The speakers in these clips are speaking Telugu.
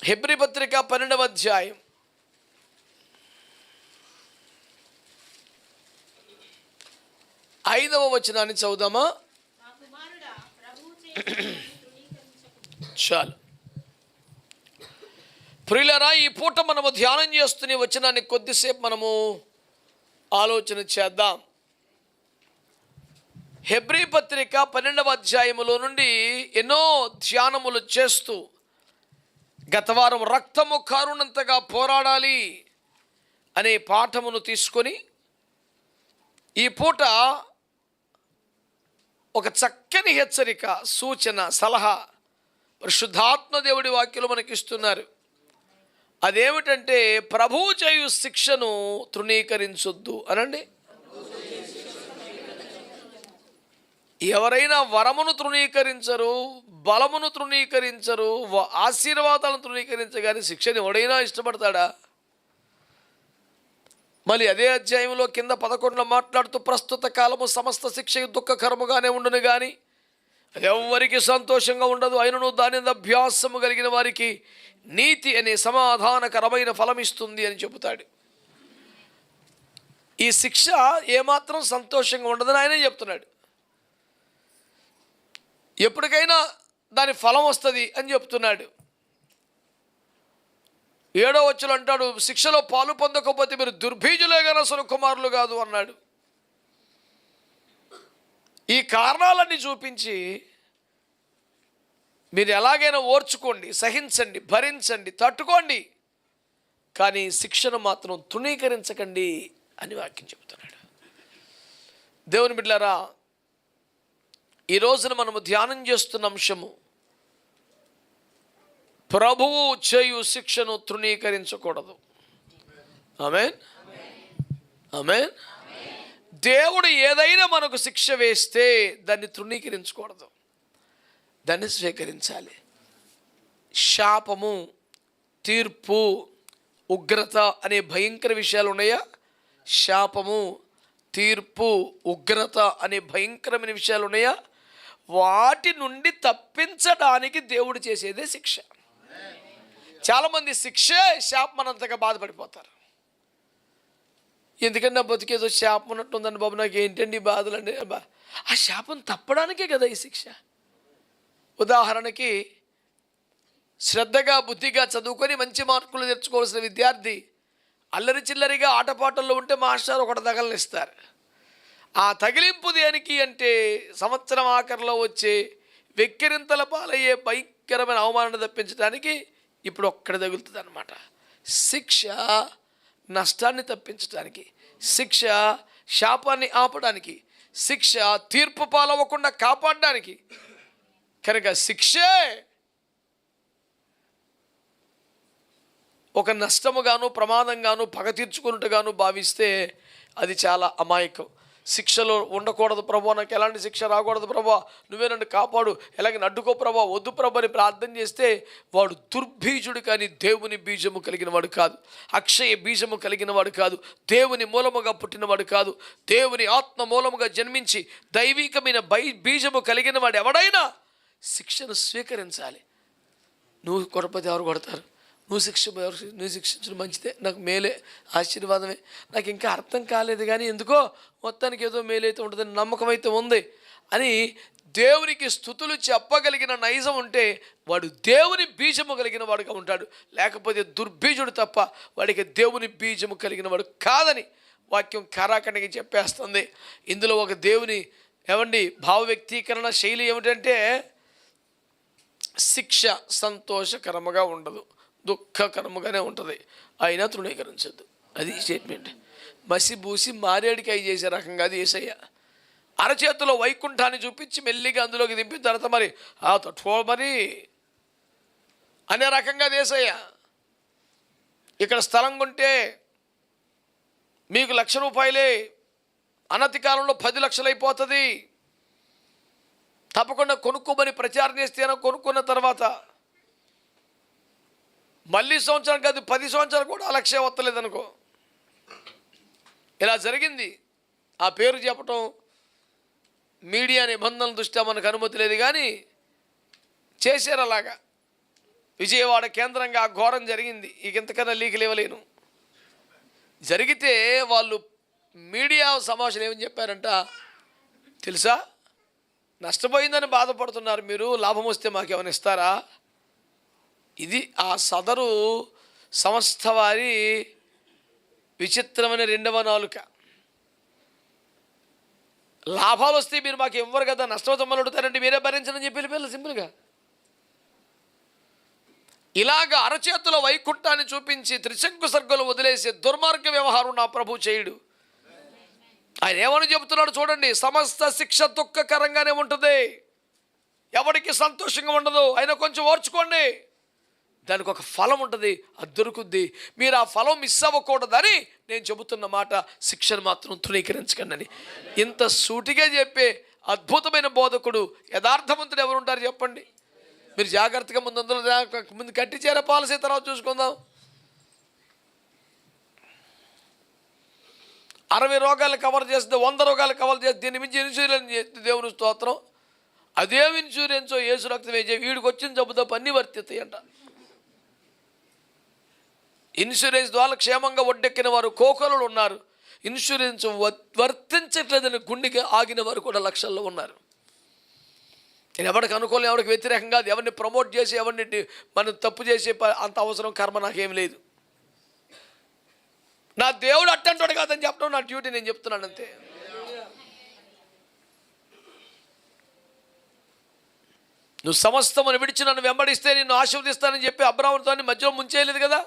హెబ్రీ పత్రిక 12వ అధ్యాయం 5వ వచనాన్ని చదువుదామా? చాలు ప్రియులారా, ఈ పూట మనము ధ్యానం చేస్తున్న వచనాన్ని కొద్దిసేపు మనము ఆలోచన చేద్దాం. హెబ్రీ పత్రిక 12వ అధ్యాయములో నుండి ఎన్నో ధ్యానములు చేస్తూ గత వారం రక్తము కారునంతగా పోరాడాలి అనే పాఠమును తీసుకొని ఈ పూట ఒక చక్కని హెచ్చరిక, సూచన, సలహా పరిశుద్ధాత్మ దేవుడి వాక్యలు మనకిస్తున్నారు. అదేమిటంటే ప్రభువు చేయు శిక్షను తృణీకరించొద్దు అనండి. ఎవరైనా వరమును తృణీకరించరు, బలమును తృణీకరించరు, ఆశీర్వాదాలను తృణీకరించగానే శిక్షని ఎవడైనా ఇష్టపడతాడా? మళ్ళీ అదే అధ్యాయంలో కింద 11లో మాట్లాడుతూ ప్రస్తుత కాలము సమస్త శిక్ష దుఃఖకరముగానే ఉండును కానీ అది ఎవ్వరికి సంతోషంగా ఉండదు, అయినను దాని అభ్యాసము కలిగిన వారికి నీతి అనే సమాధానకరమైన ఫలం ఇస్తుంది అని చెబుతాడు. ఈ శిక్ష ఏమాత్రం సంతోషంగా ఉండదని ఆయనే చెప్తున్నాడు. ఎప్పటికైనా దాని ఫలం వస్తుంది అని చెప్తున్నాడు. 7వ వచనం అంటాడు, శిక్షలో పాలు పొందకపోతే మీరు దుర్బీజులే కానీ అసలు కుమారులు కాదు అన్నాడు. ఈ కారణాలన్నీ చూపించి మీరు ఎలాగైనా ఓర్చుకోండి, సహించండి, భరించండి, తట్టుకోండి, కానీ శిక్షను మాత్రం తృణీకరించకండి అని వాక్యం చెబుతున్నాడు. దేవుని బిడ్డలారా, ఈ రోజున మనము ధ్యానం చేస్తున్న అంశము ప్రభువు చేయు శిక్షను తృణీకరించకూడదు. ఆమేన్, ఆమేన్. దేవుడు ఏదైనా మనకు శిక్ష వేస్తే దాన్ని తృణీకరించకూడదు, దాన్ని స్వీకరించాలి. శాపము, తీర్పు, ఉగ్రత అనే భయంకర విషయాలు ఉన్నాయా? శాపము, తీర్పు, ఉగ్రత అనే భయంకరమైన విషయాలు ఉన్నాయా? వాటి నుండి తప్పించడానికి దేవుడు చేసేదే శిక్ష. చాలామంది శిక్షే శాపమనంతగా బాధపడిపోతారు. ఎందుకంటే నా బతికేదో శాపం ఉన్నట్టుందండి బాబు, నాకు ఏంటండి బాధలండి. ఆ శాపం తప్పడానికే కదా ఈ శిక్ష. ఉదాహరణకి శ్రద్ధగా బుద్ధిగా చదువుకొని మంచి మార్కులు తెచ్చుకోవాల్సిన విద్యార్థి అల్లరి చిల్లరిగా ఆటపాటల్లో ఉంటే మాస్టర్ ఒకటి తగలనిస్తారు. ఆ తగిలింపు దేనికి అంటే సంవత్సరం ఆఖరిలో వచ్చే వెక్కిరింతల పాలయ్యే భయంకరమైన అవమానాన్ని తప్పించడానికి ఇప్పుడు ఒక్కడ తగులుతుంది అన్నమాట. శిక్ష నష్టాన్ని తప్పించడానికి, శిక్ష శాపాన్ని ఆపడానికి, శిక్ష తీర్పు పాలవ్వకుండా కాపాడడానికి. కనుక శిక్షే ఒక నష్టముగాను, ప్రమాదంగాను, పగ తీర్చుకున్నట్టుగాను భావిస్తే అది చాలా అమాయకం. శిక్షలో ఉండకూడదు ప్రభా, నాకు ఎలాంటి శిక్ష రాకూడదు ప్రభా, నువ్వే నన్ను కాపాడు, ఎలాగని అడ్డుకో ప్రభా, వద్దు ప్రభా అని ప్రార్థన చేస్తే వాడు దుర్బీజుడు కానీ దేవుని బీజము కలిగిన వాడు కాదు, అక్షయ బీజము కలిగిన వాడు కాదు, దేవుని మూలముగా పుట్టినవాడు కాదు. దేవుని ఆత్మ మూలముగా జన్మించి దైవికమైన బీజము కలిగిన వాడు ఎవడైనా శిక్షను స్వీకరించాలి. నువ్వు కొడపతి ఎవరు కొడతారు, నువ్వు శిక్షించడం మంచిదే, నాకు మేలే, ఆశీర్వాదమే, నాకు ఇంకా అర్థం కాలేదు కానీ ఎందుకో మొత్తానికి ఏదో మేలైతే ఉంటుందని నమ్మకం అయితే ఉంది అని దేవునికి స్తుతులు చెప్పగలిగిన నైజం ఉంటే వాడు దేవుని బీజము కలిగిన వాడుగా ఉంటాడు. లేకపోతే దుర్బీజుడు తప్ప వాడికి దేవుని బీజము కలిగిన వాడు కాదని వాక్యం ఖరాఖండిగా చెప్పేస్తుంది. ఇందులో ఒక దేవుని భావ వ్యక్తీకరణ శైలి ఏమిటంటే శిక్ష సంతోషకరముగా ఉండదు, దుఃఖకరముగానే ఉంటుంది, అయినా తృణీకరించద్దు. అది స్టేట్మెంట్. మసిబూసి మారేడికాయ చేసే రకంగా అది యేసయ్య అరచేతిలో వైకుంఠాన్ని చూపించి మెల్లిగా అందులోకి దింపిన తర్వాత మరి తట్టుకో మరి అనే రకంగా యేసయ్య. ఇక్కడ స్థలం కొంటే మీకు ₹1,00,000 అనతి కాలంలో 10 లక్షలు అయిపోతుంది, తప్పకుండా కొనుక్కోమని ప్రచారం చేస్తేనో కొనుక్కున్న తర్వాత మళ్ళీ సంవత్సరం కాదు 10 సంవత్సరాలు కూడా ఆ లక్ష్యం వస్తలేదనుకో. ఇలా జరిగింది. ఆ పేరు చెప్పటం మీడియా నిబంధనల దృష్ట్యా మనకు అనుమతి లేదు కానీ చేశారు అలాగా. విజయవాడ కేంద్రంగా ఆ ఘోరం జరిగింది. ఇక ఇంతకన్నా లీకులు ఇవ్వలేను. జరిగితే వాళ్ళు మీడియా సమావేశం ఏమని చెప్పారంట తెలుసా? నష్టపోయిందని బాధపడుతున్నారు మీరు, లాభం వస్తే మాకేమైనా ఇస్తారా? ఇది ఆ సదరు సంస్థ వారి విచిత్రమైన రెండవ నాలుక. లాభాలు వస్తే మీరు మాకు ఇవ్వరు కదా, నష్టపోతమ్మలు అడుగుతారంటే మీరే భరించని చెప్పి వెళ్ళిపోయారు సింపుల్గా. ఇలాగ అరచేతుల వైకుంఠాన్ని చూపించి త్రిశంకు సర్గలు వదిలేసే దుర్మార్గ వ్యవహారం నా ప్రభు చేయుడు. ఆయన ఏమని చెబుతున్నాడు చూడండి, సమస్త శిక్ష దుఃఖకరంగానే ఉంటుంది, ఎవరికి సంతోషంగా ఉండదు, అయినా కొంచెం ఓర్చుకోండి, దానికి ఒక ఫలం ఉంటుంది, అది దొరుకుద్ది. మీరు ఆ ఫలం మిస్ అవ్వకూడదని నేను చెబుతున్న మాట, శిక్షను మాత్రం తృణీకరించకండి అని. ఇంత సూటిగా చెప్పే అద్భుతమైన బోధకుడు, యథార్థవంతుడు ఎవరు ఉంటారు చెప్పండి? మీరు జాగ్రత్తగా ముందు కట్టించారా పాలసీ, తర్వాత చూసుకుందాం. 60 రోగాలు కవర్ చేస్తే 100 రోగాలు కవర్ చేస్తే దీని మించి ఇన్సూరెన్స్ చేస్తే దేవుని స్తోత్రం. అదేం ఇన్సూరెన్సో యేసు రక్తం వేసే వీడికి వచ్చిన జబ్బుతో పన్నీ వర్తిస్తాయి అంట. ఇన్సూరెన్స్ ద్వారా క్షేమంగా ఒడ్డెక్కిన వారు కోకొలలు ఉన్నారు, ఇన్సూరెన్స్ వర్తించట్లేదని గుండెకి ఆగిన వారు కూడా లక్షల్లో ఉన్నారు. నేను ఎవరికి అనుకోలేను, ఎవరికి వ్యతిరేకంగా ఎవరిని ప్రమోట్ చేసి ఎవరిని మనం తప్పు చేసే అంత అవసరం కర్మ నాకేం లేదు. నా దేవుడు అట్టంటాడు కాదని చెప్పడం నా డ్యూటీ, నేను చెప్తున్నాను అంతే. నువ్వు సమస్తమును విడిచి నన్ను వెంబడిస్తే నిన్ను ఆశీర్వదిస్తానని చెప్పి అబ్రాహాముతో మధ్యలో ముంచేయలేదు కదా.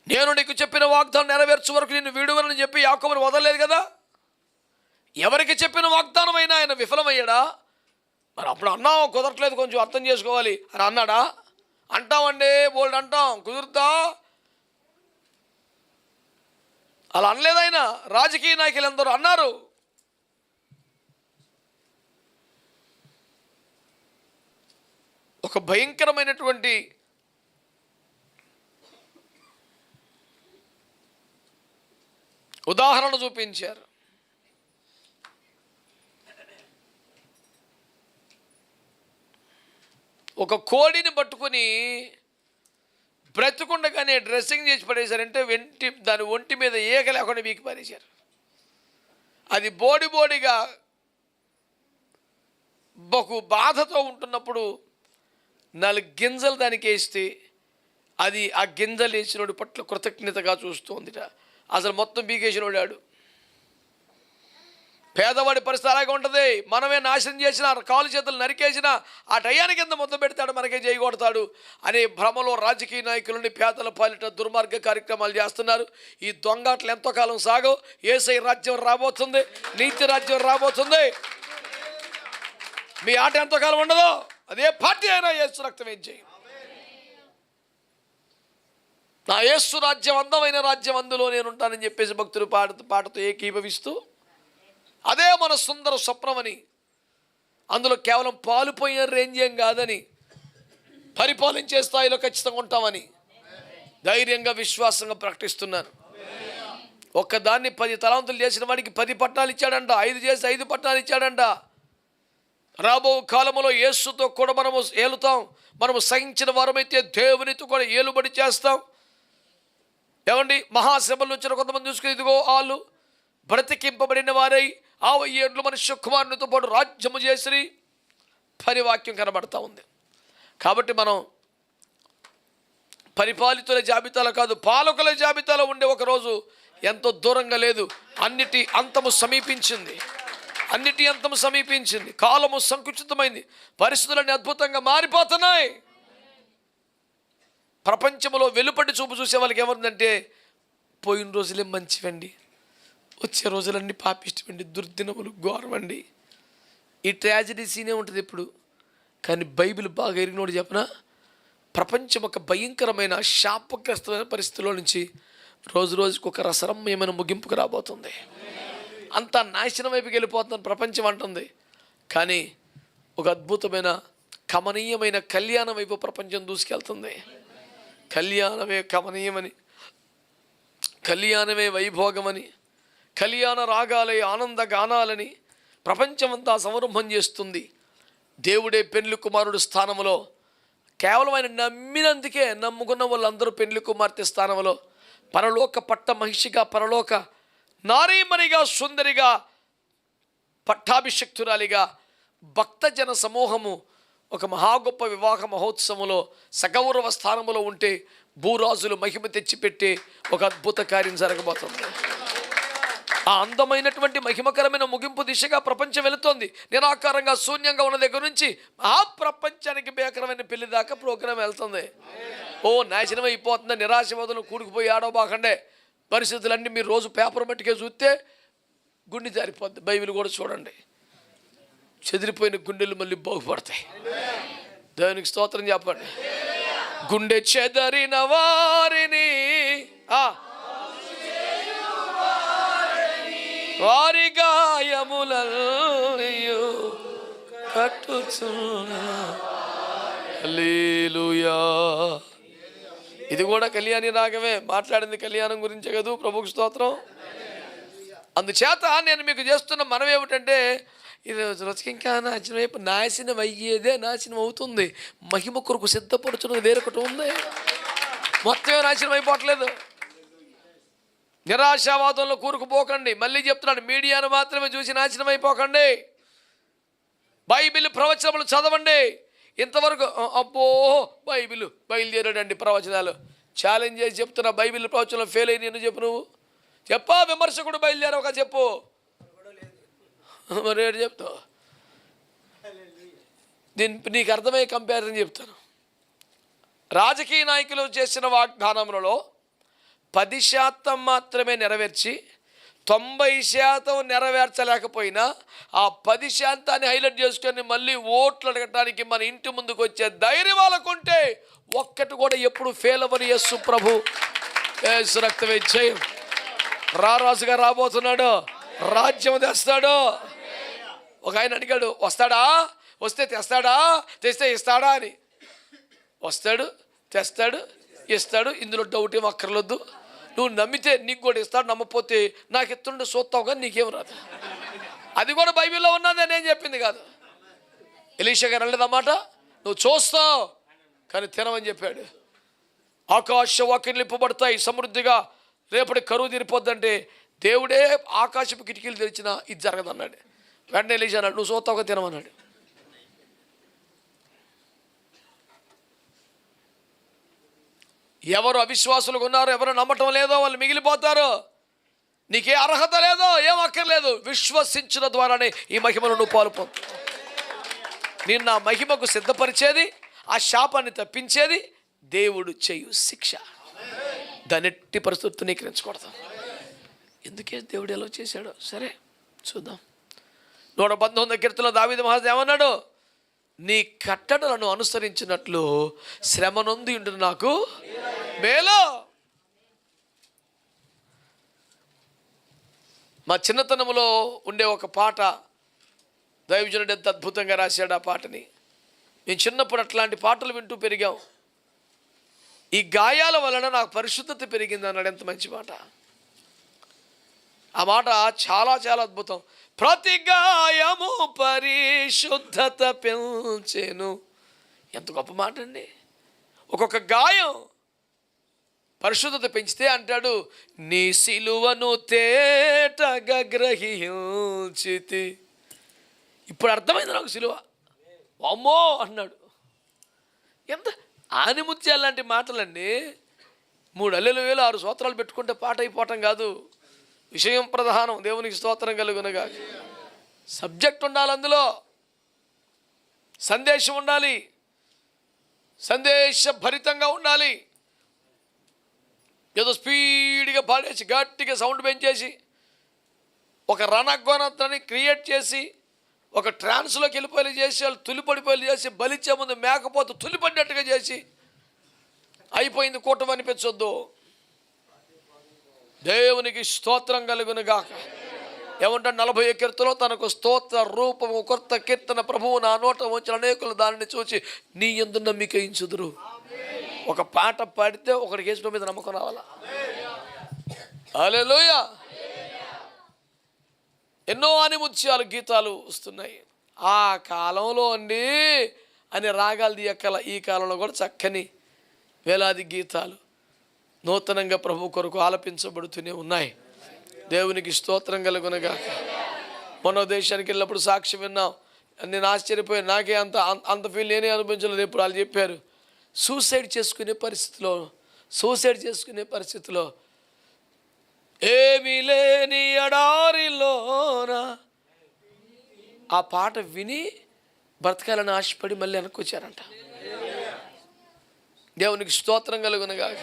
నేను నీకు చెప్పిన వాగ్దానం నెరవేర్చు వరకు నిన్ను వీడువనని చెప్పి యాకోబుని వదలలేదు కదా. ఎవరికి చెప్పిన వాగ్దానం అయినా ఆయన విఫలమయ్యాడా? మరి అప్పుడు అన్నాం కుదరట్లేదు కొంచెం అర్థం చేసుకోవాలి అని అన్నాడా? అంటామండి, బోల్డ్ అంటాం, కుదురుతా అలా అనలేదు ఆయన. రాజకీయ నాయకులందరూ అన్నారు. ఒక భయంకరమైనటువంటి ఉదాహరణ చూపించారు. ఒక కోడిని పట్టుకుని బ్రతుకుండగానే డ్రెస్సింగ్ చేసి పడేశారంటే దాని ఒంటి మీద ఏక లేకుండా వీకి పడేశారు. అది బోడిగా బహు బాధతో ఉంటున్నప్పుడు 4 గింజలు దానికి వేస్తే అది ఆ గింజలు వేసినోడి పట్ల కృతజ్ఞతగా చూస్తోందిట. అసలు మొత్తం బీకేసినోడాడు. పేదవాడి పరిస్థితి అలాగే ఉంటుంది. మనమే నాశనం చేసిన, కాలు చేతులు నరికేసిన ఆ టయానికి ఎంత మొత్తం పెడతాడు, మనకే చేయగొడతాడు అనే భ్రమలో రాజకీయ నాయకులని పేదల పాలిట దుర్మార్గ కార్యక్రమాలు చేస్తున్నారు. ఈ దొంగాట్లు ఎంతో కాలం సాగవు. యేసయ్య రాజ్యం రాబోతుంది, నీతి రాజ్యం రాబోతుంది. మీ ఆట ఎంతో కాలం ఉండదు. అదే పార్టీ అయినా యేసు రక్తం ఏం చేయి. నా యేసు రాజ్యం అందమైన రాజ్యం, అందులో నేను ఉంటానని చెప్పేసి భక్తులు పాటతో ఏకీభవిస్తూ అదే మన సుందర స్వప్నమని, అందులో కేవలం పాలుపోయిన రేంజ్యం కాదని, పరిపాలించే స్థాయిలో ఖచ్చితంగా ఉంటామని ధైర్యంగా విశ్వాసంగా ప్రకటిస్తున్నాను. ఒక్కదాన్ని 10 తలాంతులు చేసిన వాడికి 10 పట్టణాలు ఇచ్చాడంట, 5 చేసి 5 పట్టణాలు ఇచ్చాడంట. రాబో కాలంలో యేసుతో కూడా మనము ఏలుతాం. మనము సహించిన వారమైతే దేవునితో కూడా ఏలుబడి చేస్తాం. ఏమండి, మహాసభలు వచ్చిన కొంతమంది చూసుకుని ఇదిగో వాళ్ళు బ్రతికింపబడిన వారై 50 ఏళ్ళు మనుష్య కుమారునితో పాటు రాజ్యము చేసి పరివాక్యం కనబడతా ఉంది. కాబట్టి మనం పరిపాలితుల జాబితాలో కాదు, పాలకుల జాబితాలో ఉండే ఒకరోజు ఎంతో దూరంగా లేదు. అన్నిటి అంతము సమీపించింది. కాలము సంకుచితమైంది, పరిస్థితులన్నీ అద్భుతంగా మారిపోతున్నాయి. ప్రపంచంలో వెలుపటి చూపు చూసే వాళ్ళకి ఏమవుతుందంటే, పోయిన రోజులే మంచివండి, వచ్చే రోజులన్నీ పాపిష్టమండి, దుర్దినములు ఘోరమండి. ఈ ట్రాజడీ సీనే ఉంటుంది ఇప్పుడు. కానీ బైబిల్ బాగా ఎరిగినోడు చెప్పనా, ప్రపంచం ఒక భయంకరమైన శాపగ్రస్తమైన పరిస్థితిలో నుంచి రోజు రోజుకు ఒక రసరమ్యమైన ముగింపుకు రాబోతుంది. అంత నాశనం వైపుకి వెళ్ళిపోతుందని ప్రపంచం అంటుంది. కానీ ఒక అద్భుతమైన కమనీయమైన కళ్యాణం వైపు ప్రపంచం దూసుకెళ్తుంది. కళ్యాణమే కమనీయమని, కళ్యాణమే వైభోగమని, కళ్యాణ రాగాలే ఆనంద గానాలని ప్రపంచమంతా సంరంభం చేస్తుంది. దేవుడే పెండ్లి కుమారుడు స్థానంలో కేవలం ఆయన నమ్మినందుకే, నమ్ముకున్న వాళ్ళందరూ పెండ్లి కుమార్తె స్థానంలో పరలోక పట్ట మహిషిగా, పరలోక నారీమణిగా, సుందరిగా, పట్టాభిషక్తురాలిగా భక్తజన సమూహము ఒక మహాగొప్ప వివాహ మహోత్సవంలో సగౌరవ స్థానంలో ఉంటే భూరాజులు మహిమ తెచ్చిపెట్టే ఒక అద్భుత కార్యం జరగబోతుంది. ఆ అందమైనటువంటి మహిమకరమైన ముగింపు దిశగా ప్రపంచం వెళుతోంది. నిరాకారంగా శూన్యంగా ఉన్న దగ్గర నుంచి ఆ ప్రపంచానికి భీకరమైన పెళ్లి దాకా ప్రోగ్రాం వెళ్తుంది. నాశనం అయిపోతుంది, నిరాశవాదులు కూడుకుపోయి ఆడోబాకండే పరిస్థితులన్నీ మీరు రోజు పేపర్ మట్టుకే చూస్తే గుండె జారిపోద్ది. బైబిల్ కూడా చూడండి, చెదిరిపోయిన గుండెలు మళ్ళీ బాగుపడతాయి. దేవునికి స్తోత్రం చెప్పండి. గుండె చెదరిన వారిని వారి గాయములయు కట్టుచున్నా. హల్లెలూయా. ఇది కూడా కళ్యాణి రాగమే, మాట్లాడింది కళ్యాణం గురించే కదా. ప్రభువుకి స్తోత్రం. అందుచేత నేను మీకు చేస్తున్న మనవి ఏమిటంటే, ఈరోజు రోజుకి ఇంకా నాశనం అయ్యేదే నాశనం అవుతుంది. మహిమ కొరకు సిద్ధపడుచున్నది వేరొకటి ఉంది. మొత్తమే నాశనం అయిపోవట్లేదు. నిరాశావాదంలో కూరుకుపోకండి. మళ్ళీ చెప్తున్నాడు, మీడియాను మాత్రమే చూసి నాశనం అయిపోకండి. బైబిల్ ప్రవచనములు చదవండి. ఇంతవరకు అబ్బో బైబిల్ బయలుదేరాడండి ప్రవచనాలు ఛాలెంజ్ చేసి చెప్తున్నా. బైబిల్ ప్రవచనం ఫెయిల్ అయ్యి నేను చెప్పు, నువ్వు చెప్పా. విమర్శకుడు బయలుదేరవక చెప్పు, మరి ఏడు చెప్తావు. నీకు అర్థమయ్యే కంపారిజన్ చెప్తాను. రాజకీయ నాయకులు చేసిన వాగ్దానములలో 10% మాత్రమే నెరవేర్చి 90% నెరవేర్చలేకపోయినా ఆ 10% హైలైట్ చేసుకొని మళ్ళీ ఓట్లు అడగటానికి మన ఇంటి ముందుకు వచ్చే ధైర్యం వాళ్ళకుంటే ఒక్కటి కూడా ఎప్పుడు ఫెయిల్ అవ్వని యేసు ప్రభు, యేసు రక్తమే జయం. రారాజుగా రాబోతున్నాడు, రాజ్యం తెస్తాడు. ఒక ఆయన అడిగాడు, వస్తాడా, వస్తే తెస్తాడా, తెస్తే ఇస్తాడా అని. వస్తాడు, తెస్తాడు, ఇస్తాడు. ఇందులో డౌట్ ఏం అక్కర్లేదు. నువ్వు నమ్మితే నీకు కూడా ఇస్తాడు, నమ్మపోతే నాకు ఇస్తుండే చూస్తావు కానీ నీకేం రాదు. అది కూడా బైబిల్లో ఉన్నదే, నేను చెప్పింది కాదు. ఎలీషా గారు అనలేదన్నమాట, నువ్వు చూస్తావు కానీ తినమని చెప్పాడు. ఆకాశ వాకిళ్ళు ఇప్పబడతాయి సమృద్ధిగా, రేపటి కరువు తీరిపోద్దంటే దేవుడే ఆకాశపు కిటికీలు తెరిచినా ఇది జరగదన్నాడు. వెంటనే ఎలీషా అన్నాడు, నువ్వు చూస్తావుగా తినమన్నాడు. ఎవరు అవిశ్వాసులుగా ఉన్నారో, ఎవరు నమ్మటం లేదో వాళ్ళు మిగిలిపోతారు. నీకే అర్హత లేదో ఏం అక్కర్లేదు, విశ్వసించిన ద్వారానే ఈ మహిమను నువ్వు పాల్పొందు. నిన్న ఆ మహిమకు సిద్ధపరిచేది, ఆ శాపాన్ని తప్పించేది దేవుడు చేయు శిక్ష. దానెట్టి పరిస్థితులు నీకరించకూడదు. ఎందుకే దేవుడు ఎలా చేశాడో సరే చూద్దాం. 119 కీర్తనలో దావీదు మహారాజు ఏమన్నాడు, నీ కట్టడలను అనుసరించినట్లు శ్రమ నొంది ఉండు నాకు మేలు. మా చిన్నతనంలో ఉండే ఒక పాట, దైవజనుడు ఎంత అద్భుతంగా రాశాడు ఆ పాటని. మేము చిన్నప్పుడు అట్లాంటి పాటలు వింటూ పెరిగాం. ఈ గాయాల వలన నాకు పరిశుద్ధత పెరిగింది అన్నాడు. ఎంత మంచి మాట. ఆ మాట చాలా చాలా అద్భుతం. ప్రతి గాయము పరిశుద్ధత పెంచెను. ఎంత గొప్ప మాట అండి. ఒక్కొక్క గాయం పరిశుద్ధత పెంచితే అంటాడు, నీ సిలువను తేటగా గ్రహించితి. ఇప్పుడు అర్థమైంది నాకు సిలువ, అమ్మో అన్నాడు. ఎంత ఆనిముత్యాలు లాంటి మాటలండి. 3 హల్లెలూయాలు 6 స్తోత్రాలు పెట్టుకుంటే పాట అయిపోవటం కాదు. విషయం ప్రధానం. దేవునికి స్తోత్రం కలుగునుగా. సబ్జెక్ట్ ఉండాలి, అందులో సందేశం ఉండాలి, సందేశభరితంగా ఉండాలి. ఏదో స్పీడ్గా పాడేసి గట్టిగా సౌండ్ పెంచేసి ఒక రణగొనతని క్రియేట్ చేసి ఒక ట్రాన్స్లోకి వెళ్ళిపోయి చేసి వాళ్ళు తులిపడిపోయి చేసి బలిచ్చే ముందు మేకపోతే తులిపడినట్టుగా చేసి అయిపోయింది కూటమి అనిపించొద్దు. దేవునికి స్తోత్రం కలుగునుగాక. ఏమంటే 40 కీర్తనలో తనకు స్తోత్ర రూపము కొత్త కీర్తన ప్రభువు నా నోట వచ్చిన అనేకులు దానిని చూసి నీ యందు నమ్మిక ఉంచుదురు. ఒక పాట పాడితే ఒకడికి యేసు మీద నమ్మకం రావాలా. హల్లెలూయా. ఎన్నో ఆనిముత్యాలు గీతాలు వస్తున్నాయి. ఆ కాలంలో అండి అనే రాగాలు తీయక్కల ఈ కాలంలో కూడా చక్కని వేలాది గీతాలు నూతనంగా ప్రభు కొరకు ఆలపించబడుతూనే ఉన్నాయి. దేవునికి స్తోత్రం కలుగునగాక. మన దేశానికి వెళ్ళినప్పుడు సాక్ష్యం విన్నాం. నేను ఆశ్చర్యపోయాను. నాకే అంత ఫీల్ నేనే అనిపించలేదు. ఎప్పుడు వాళ్ళు చెప్పారు సూసైడ్ చేసుకునే పరిస్థితిలో ఏమీ లేని ఎడారిలోన ఆ పాట విని బ్రతకాలని ఆశపడి మళ్ళీ వెనక్కి వచ్చారంట. దేవునికి స్తోత్రం కలుగునగాక.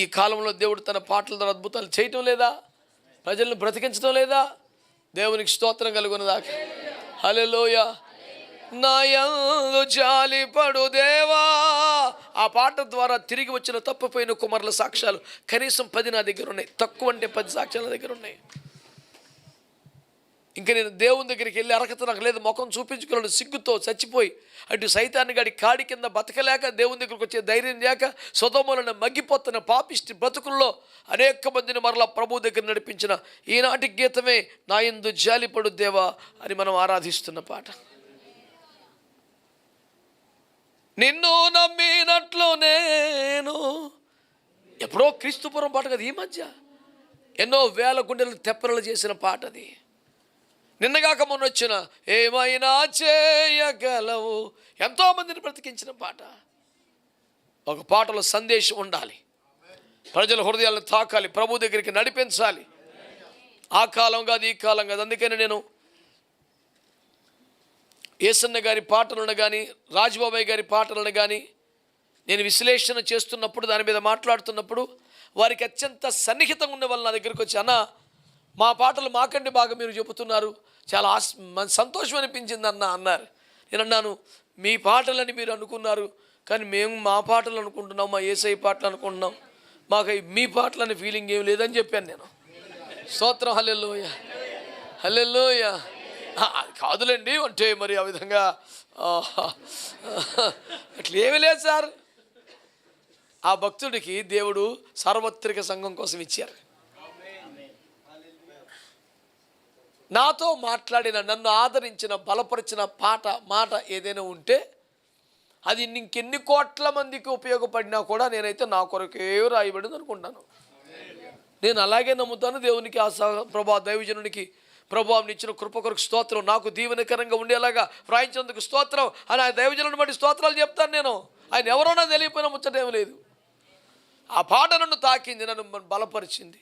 ఈ కాలంలో దేవుడు తన పాటల ద్వారా అద్భుతాలు చేయటం లేదా? ప్రజలను బ్రతికించడం లేదా? దేవునికి స్తోత్రం కలుగునగాక. హల్లెలూయా. నా యందు జాలిపడు దేవా. ఆ పాట ద్వారా తిరిగి వచ్చిన తప్పిపోయిన కుమారుల సాక్ష్యాలు కనీసం 10 నా దగ్గర ఉన్నాయి. తక్కువ అంటే 10 సాక్ష్యాల నా దగ్గర ఉన్నాయి. ఇంకా నేను దేవుని దగ్గరికి వెళ్ళి అర్హత నాకు లేదు, ముఖం చూపించుకోలేను, సిగ్గుతో చచ్చిపోయి అటు సైతాన్ని గడి కాడి కింద బతకలేక దేవుని దగ్గరికి వచ్చే ధైర్యం లేక సొదొమలను మగ్గిపోతున్న పాపిష్టి బ్రతుకుల్లో అనేక మందిని మరలా ప్రభు దగ్గర నడిపించిన ఈనాటి గీతమే నా యందు జాలిపడు దేవా అని మనం ఆరాధిస్తున్న పాట. నిన్ను నమ్మినట్లు నేను, ఎప్పుడో క్రీస్తుపురం పాట కదా, ఈ మధ్య ఎన్నో వేల గుండెలు తెప్పరలు చేసిన పాట అది. నిన్నగాక మొన్న వచ్చిన ఏమైనా చేయగలవు ఎంతోమందిని బ్రతికించిన పాట. ఒక పాటలో సందేశం ఉండాలి, ప్రజల హృదయాలను తాకాలి, ప్రభు దగ్గరికి నడిపించాలి. ఆ కాలం కాదు, ఈ కాలం కాదు. అందుకని నేను యేసన్న గారి పాటలను కానీ రాజబాబాయ్ గారి పాటలను కానీ నేను విశ్లేషణ చేస్తున్నప్పుడు, దాని మీద మాట్లాడుతున్నప్పుడు వారికి అత్యంత సన్నిహితంగా ఉన్న వాళ్ళు నా దగ్గరికి వచ్చి, అన్న మా పాటలు మాకంటే బాగా మీరు చెబుతున్నారు, చాలా సంతోషం అనిపించింది అన్నారు. నేను అన్నాను, మీ పాటలని మీరు అనుకున్నారు, కానీ మేము మా పాటలు అనుకుంటున్నాం, మా యేసయ్య పాటలు అనుకుంటున్నాం, మాకు మీ పాటలని ఫీలింగ్ ఏం లేదని చెప్పాను నేను. స్తోత్రం. హల్లెలూయా, హల్లెలూయా. కాదులేండి అంటే మరి ఆ విధంగా అట్లేమీ లేదు సార్. ఆ భక్తుడికి దేవుడు సార్వత్రిక సంఘం కోసం ఇచ్చారు. నాతో మాట్లాడిన, నన్ను ఆదరించిన, బలపరిచిన మాట ఏదైనా ఉంటే అది ఇంకెన్ని కోట్ల మందికి ఉపయోగపడినా కూడా నేనైతే నా కొరకే రాయబడింది అనుకుంటాను. నేను అలాగే నమ్ముతాను. దేవునికి ప్రభా దైవజనునికి ప్రభావం ఇచ్చిన కృప కొరకు స్తోత్రం, నాకు దీవెనకరంగా ఉండేలాగా వ్రాయించినందుకు స్తోత్రం అని ఆ దైవజనుని బట్టి స్తోత్రాలు చెప్తాను. నేను ఆయన ఎవరో నాకు తెలియపోయినా ముచ్చటేం లేదు. ఆ పాట నన్ను తాకింది, నన్ను బలపరిచింది.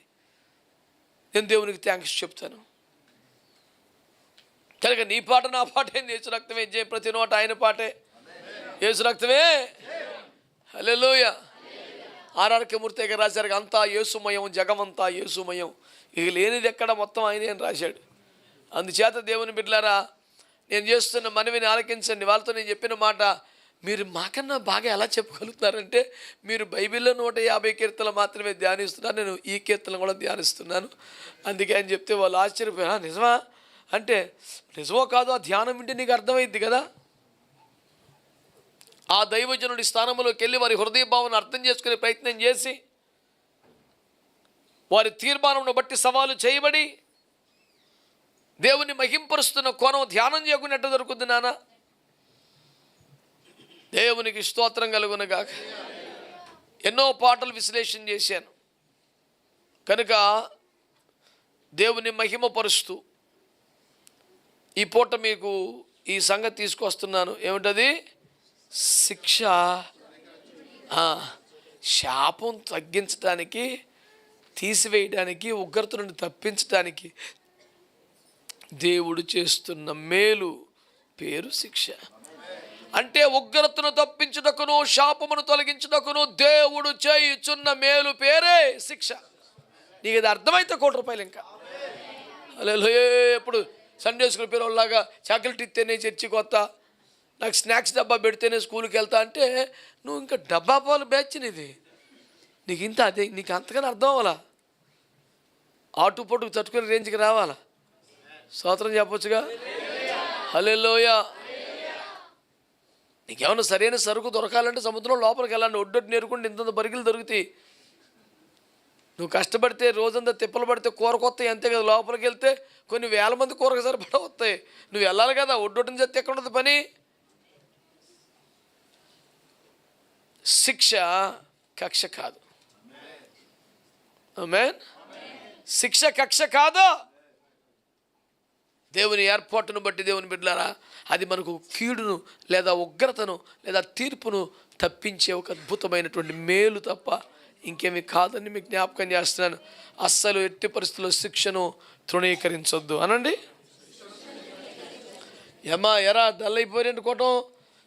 నేను దేవునికి థ్యాంక్స్ చెప్తాను. కనుక నీ పాట నా పాట ఏంది? యేసు రక్తమే జయ, ప్రతి నోట ఆయన పాటే, యేసు రక్తమే. హల్లెలూయా. ఆర్ఆర్కే మూర్తి గారు రాశారు, అంతా యేసుమయం, జగమంతా యేసుమయం, ఇక లేనిది ఎక్కడ, మొత్తం ఆయనే అని రాశాడు. అందుచేత దేవుని బిడ్డలారా, నేను చేస్తున్న మనవిని ఆలకించండి. వాళ్ళతో నేను చెప్పిన మాట మీరు మాకన్నా బాగా ఎలా చెప్పగలుగుతున్నారంటే, మీరు బైబిల్లో 150 కీర్తనలు మాత్రమే ధ్యానిస్తున్నారు, నేను ఈ కీర్తనలు కూడా ధ్యానిస్తున్నాను. అందుకే అని చెప్తే వాళ్ళు ఆశ్చర్యపోయారు. నిజమా అంటే, నిజమో కాదో ఆ ధ్యానం వింటే నీకు అర్థమైంది కదా. ఆ దైవజనుడి స్థానంలోకి వెళ్ళి వారి హృదయ భావన అర్థం చేసుకునే ప్రయత్నం చేసి, వారి తీర్మానం బట్టి సవాలు చేయబడి దేవుని మహింపరుస్తున్న కోణం ధ్యానం చేయకుండా ఎట్ట దొరుకుతుంది నాన్న? దేవునికి స్తోత్రం కలుగునగాక. ఎన్నో పాటలు విశ్లేషణ చేశాను కనుక దేవుని మహిమపరుస్తూ ఈ పూట మీకు ఈ సంగతి తీసుకొస్తున్నాను. ఏమిటది? శిక్ష, శాపం తగ్గించడానికి, తీసివేయడానికి, ఉగ్రత నుండి తప్పించడానికి దేవుడు చేస్తున్న మేలు పేరు శిక్ష. అంటే ఉగ్రతను తప్పించుటకును, శాపమును తొలగించుటకును దేవుడు చేయుచున్న మేలు పేరే శిక్ష. నీకు అది అర్థమైతే ₹1 ఇంకా. హల్లెలూయా. ఎప్పుడు సండే స్కూల్ పిల్లలాగా చాక్లెట్ ఇస్తేనే చర్చికి వస్తా, నాకు స్నాక్స్ డబ్బా పెడితేనే స్కూల్కి వెళ్తా అంటే, నువ్వు ఇంకా డబ్బా పాలు బ్యాచ్ నీది. నీకు ఇంత అదే, నీకు అంతగానే అర్థం అవ్వాలా? ఆటుపోటుకు తట్టుకునే రేంజ్కి రావాలా? స్తోత్రం చెప్పొచ్చుగా. హల్లెలూయా. నీకేమన్నా సరైన సరుకు దొరకాలంటే సముద్రం లోపలికి వెళ్ళాలి. ఒడ్డొడ్డు నేరుకుంటే ఇంత బరిగిలు దొరుకుతాయి. నువ్వు కష్టపడితే, రోజంతా తిప్పలు పడితే కూర కొత్తాయి, అంతే కదా. లోపలికి వెళ్తే కొన్ని వేల మంది కూరకు సరిపడా వస్తాయి. నువ్వు వెళ్ళాలి కదా. ఒడ్డొడ్డుని చెప్తే ఎక్కడ ఉంటుంది పని? శిక్ష కక్ష కాదు. ఆమేన్. శిక్ష కక్ష కాదు. దేవుని ఏర్పాటును బట్టి దేవుని బిడ్డలారా, అది మనకు కీడును లేదా ఉగ్రతను లేదా తీర్పును తప్పించే ఒక అద్భుతమైనటువంటి మేలు తప్ప ఇంకేమీ కాదని మీకు జ్ఞాపకం చేస్తున్నాను. అస్సలు ఎట్టి పరిస్థితుల్లో శిక్షను తృణీకరించొద్దు అనండి. ఏమా ఎరా డల్ అయిపోయి అనుకోవటం,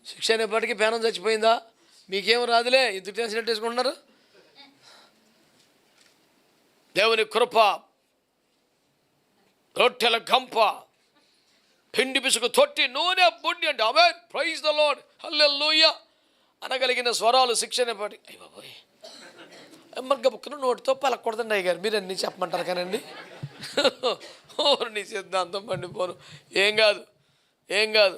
శిక్ష అనేప్పటికీ పేనం చచ్చిపోయిందా, మీకేం రాదులే, ఎందుకు టెన్షన్ వేసుకుంటున్నారు? దేవుని కృప, రొట్టెల గంప, పిండి పిసుకు తొట్టి, నూనె బుడ్డి అంటే ఆమేన్, ప్రైజ్ ద లార్డ్, హల్లెలూయా అనగలిగిన స్వరాలు శిక్ష అనేప్పటికీ అయ్య బాబోయ్ మరి గబుక్కున నోటితో పలకూడదండి అయ్యగారు, మీరు అన్నీ చెప్పమంటారు కానండి. నీ సిద్ధాంతం పండిపోను. ఏం కాదు, ఏం కాదు.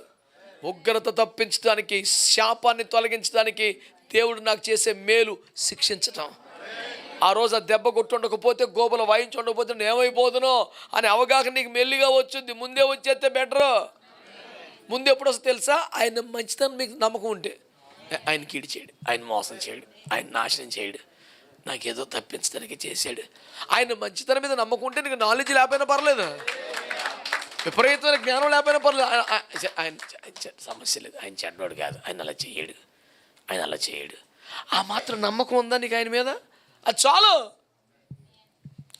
ఉగ్రత తప్పించడానికి, శాపాన్ని తొలగించడానికి దేవుడు నాకు చేసే మేలు శిక్షించటం. ఆ రోజు ఆ దెబ్బ కొట్టుండకపోతే, గోబలు వాయించుండకపోతే నేను ఏమైపోదునో అని అవగాహన నీకు మెల్లిగా వచ్చింది. ముందే వచ్చేస్తే బెటరు. ముందు ఎప్పుడు వస్తే తెలుసా? ఆయన మంచితనం మీకు నమ్మకం ఉంటే, ఆయన కీడు చేయడు, ఆయన మోసం చేయడు, ఆయన నాశనం చేయడు, నాకేదో తప్పించడానికి చేశాడు. ఆయన మంచితనం మీద నమ్మకం ఉంటే నీకు నాలెడ్జ్ లేకపోయినా పర్లేదు, విపరీతమైన జ్ఞానం లేకపోయినా పర్లేదు. ఆయన సమస్య లేదు, ఆయన చెడ్డోడు కాదు, ఆయన అలా చేయడు, ఆయన అలా చేయడు. ఆ మాత్రం నమ్మకం ఉందా నీకు ఆయన మీద? అది చాలు.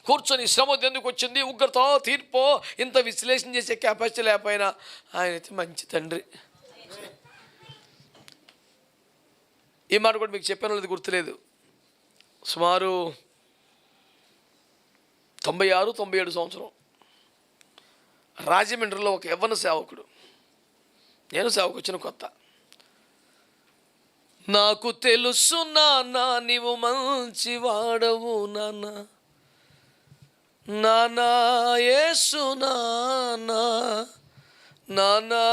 కూర్చొని శ్రమ ఎందుకు వచ్చింది, ఉగ్రత, తీర్పో, ఇంత విశ్లేషణ చేసే కెపాసిటీ లేకపోయినా ఆయన అయితే మంచి తండ్రి. ఈ మాట కూడా మీకు చెప్పాను, అది గుర్తులేదు. సుమారు 96-97 సంవత్సరం రాజమండ్రిలో ఒక యవ్వన సేవకుడు, నేను సేవకు వచ్చిన కొత్త, నాకు తెలుసు నాన్న నీవు మంచి వాడవు నాన్న, నానా యేసు నాన్న, నానా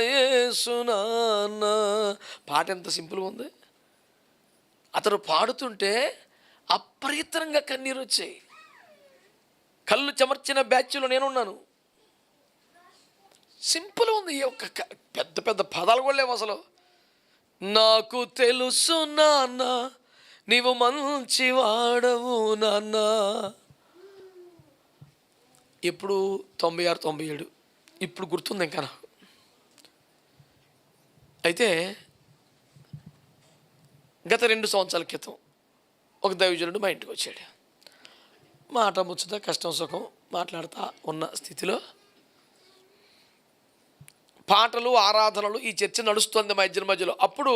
యేసు నాన్న. పాట ఎంత సింపుల్గా ఉంది. అతను పాడుతుంటే అప్రయత్నంగా కన్నీరు వచ్చాయి. కళ్ళు చెమర్చిన బ్యాచ్లో నేనున్నాను. సింపుల్ ఉంది, పెద్ద పెద్ద పదాలు కూడా లేవు అసలు. నాకు తెలుసు నాన్న నీవు మంచి వాడవు నాన్న. ఇప్పుడు 96-97 ఇప్పుడు గుర్తుంది ఇంకా నాకు. అయితే గత 2 సంవత్సరాల క్రితం ఒక దైవజనుడు మా ఇంటికి వచ్చాడు. మాట ముచ్చట కష్టం సుఖం మాట్లాడుతూ ఉన్న స్థితిలో పాటలు, ఆరాధనలు, ఈ చర్చ నడుస్తుంది మా ఇద్దరి మధ్యలో. అప్పుడు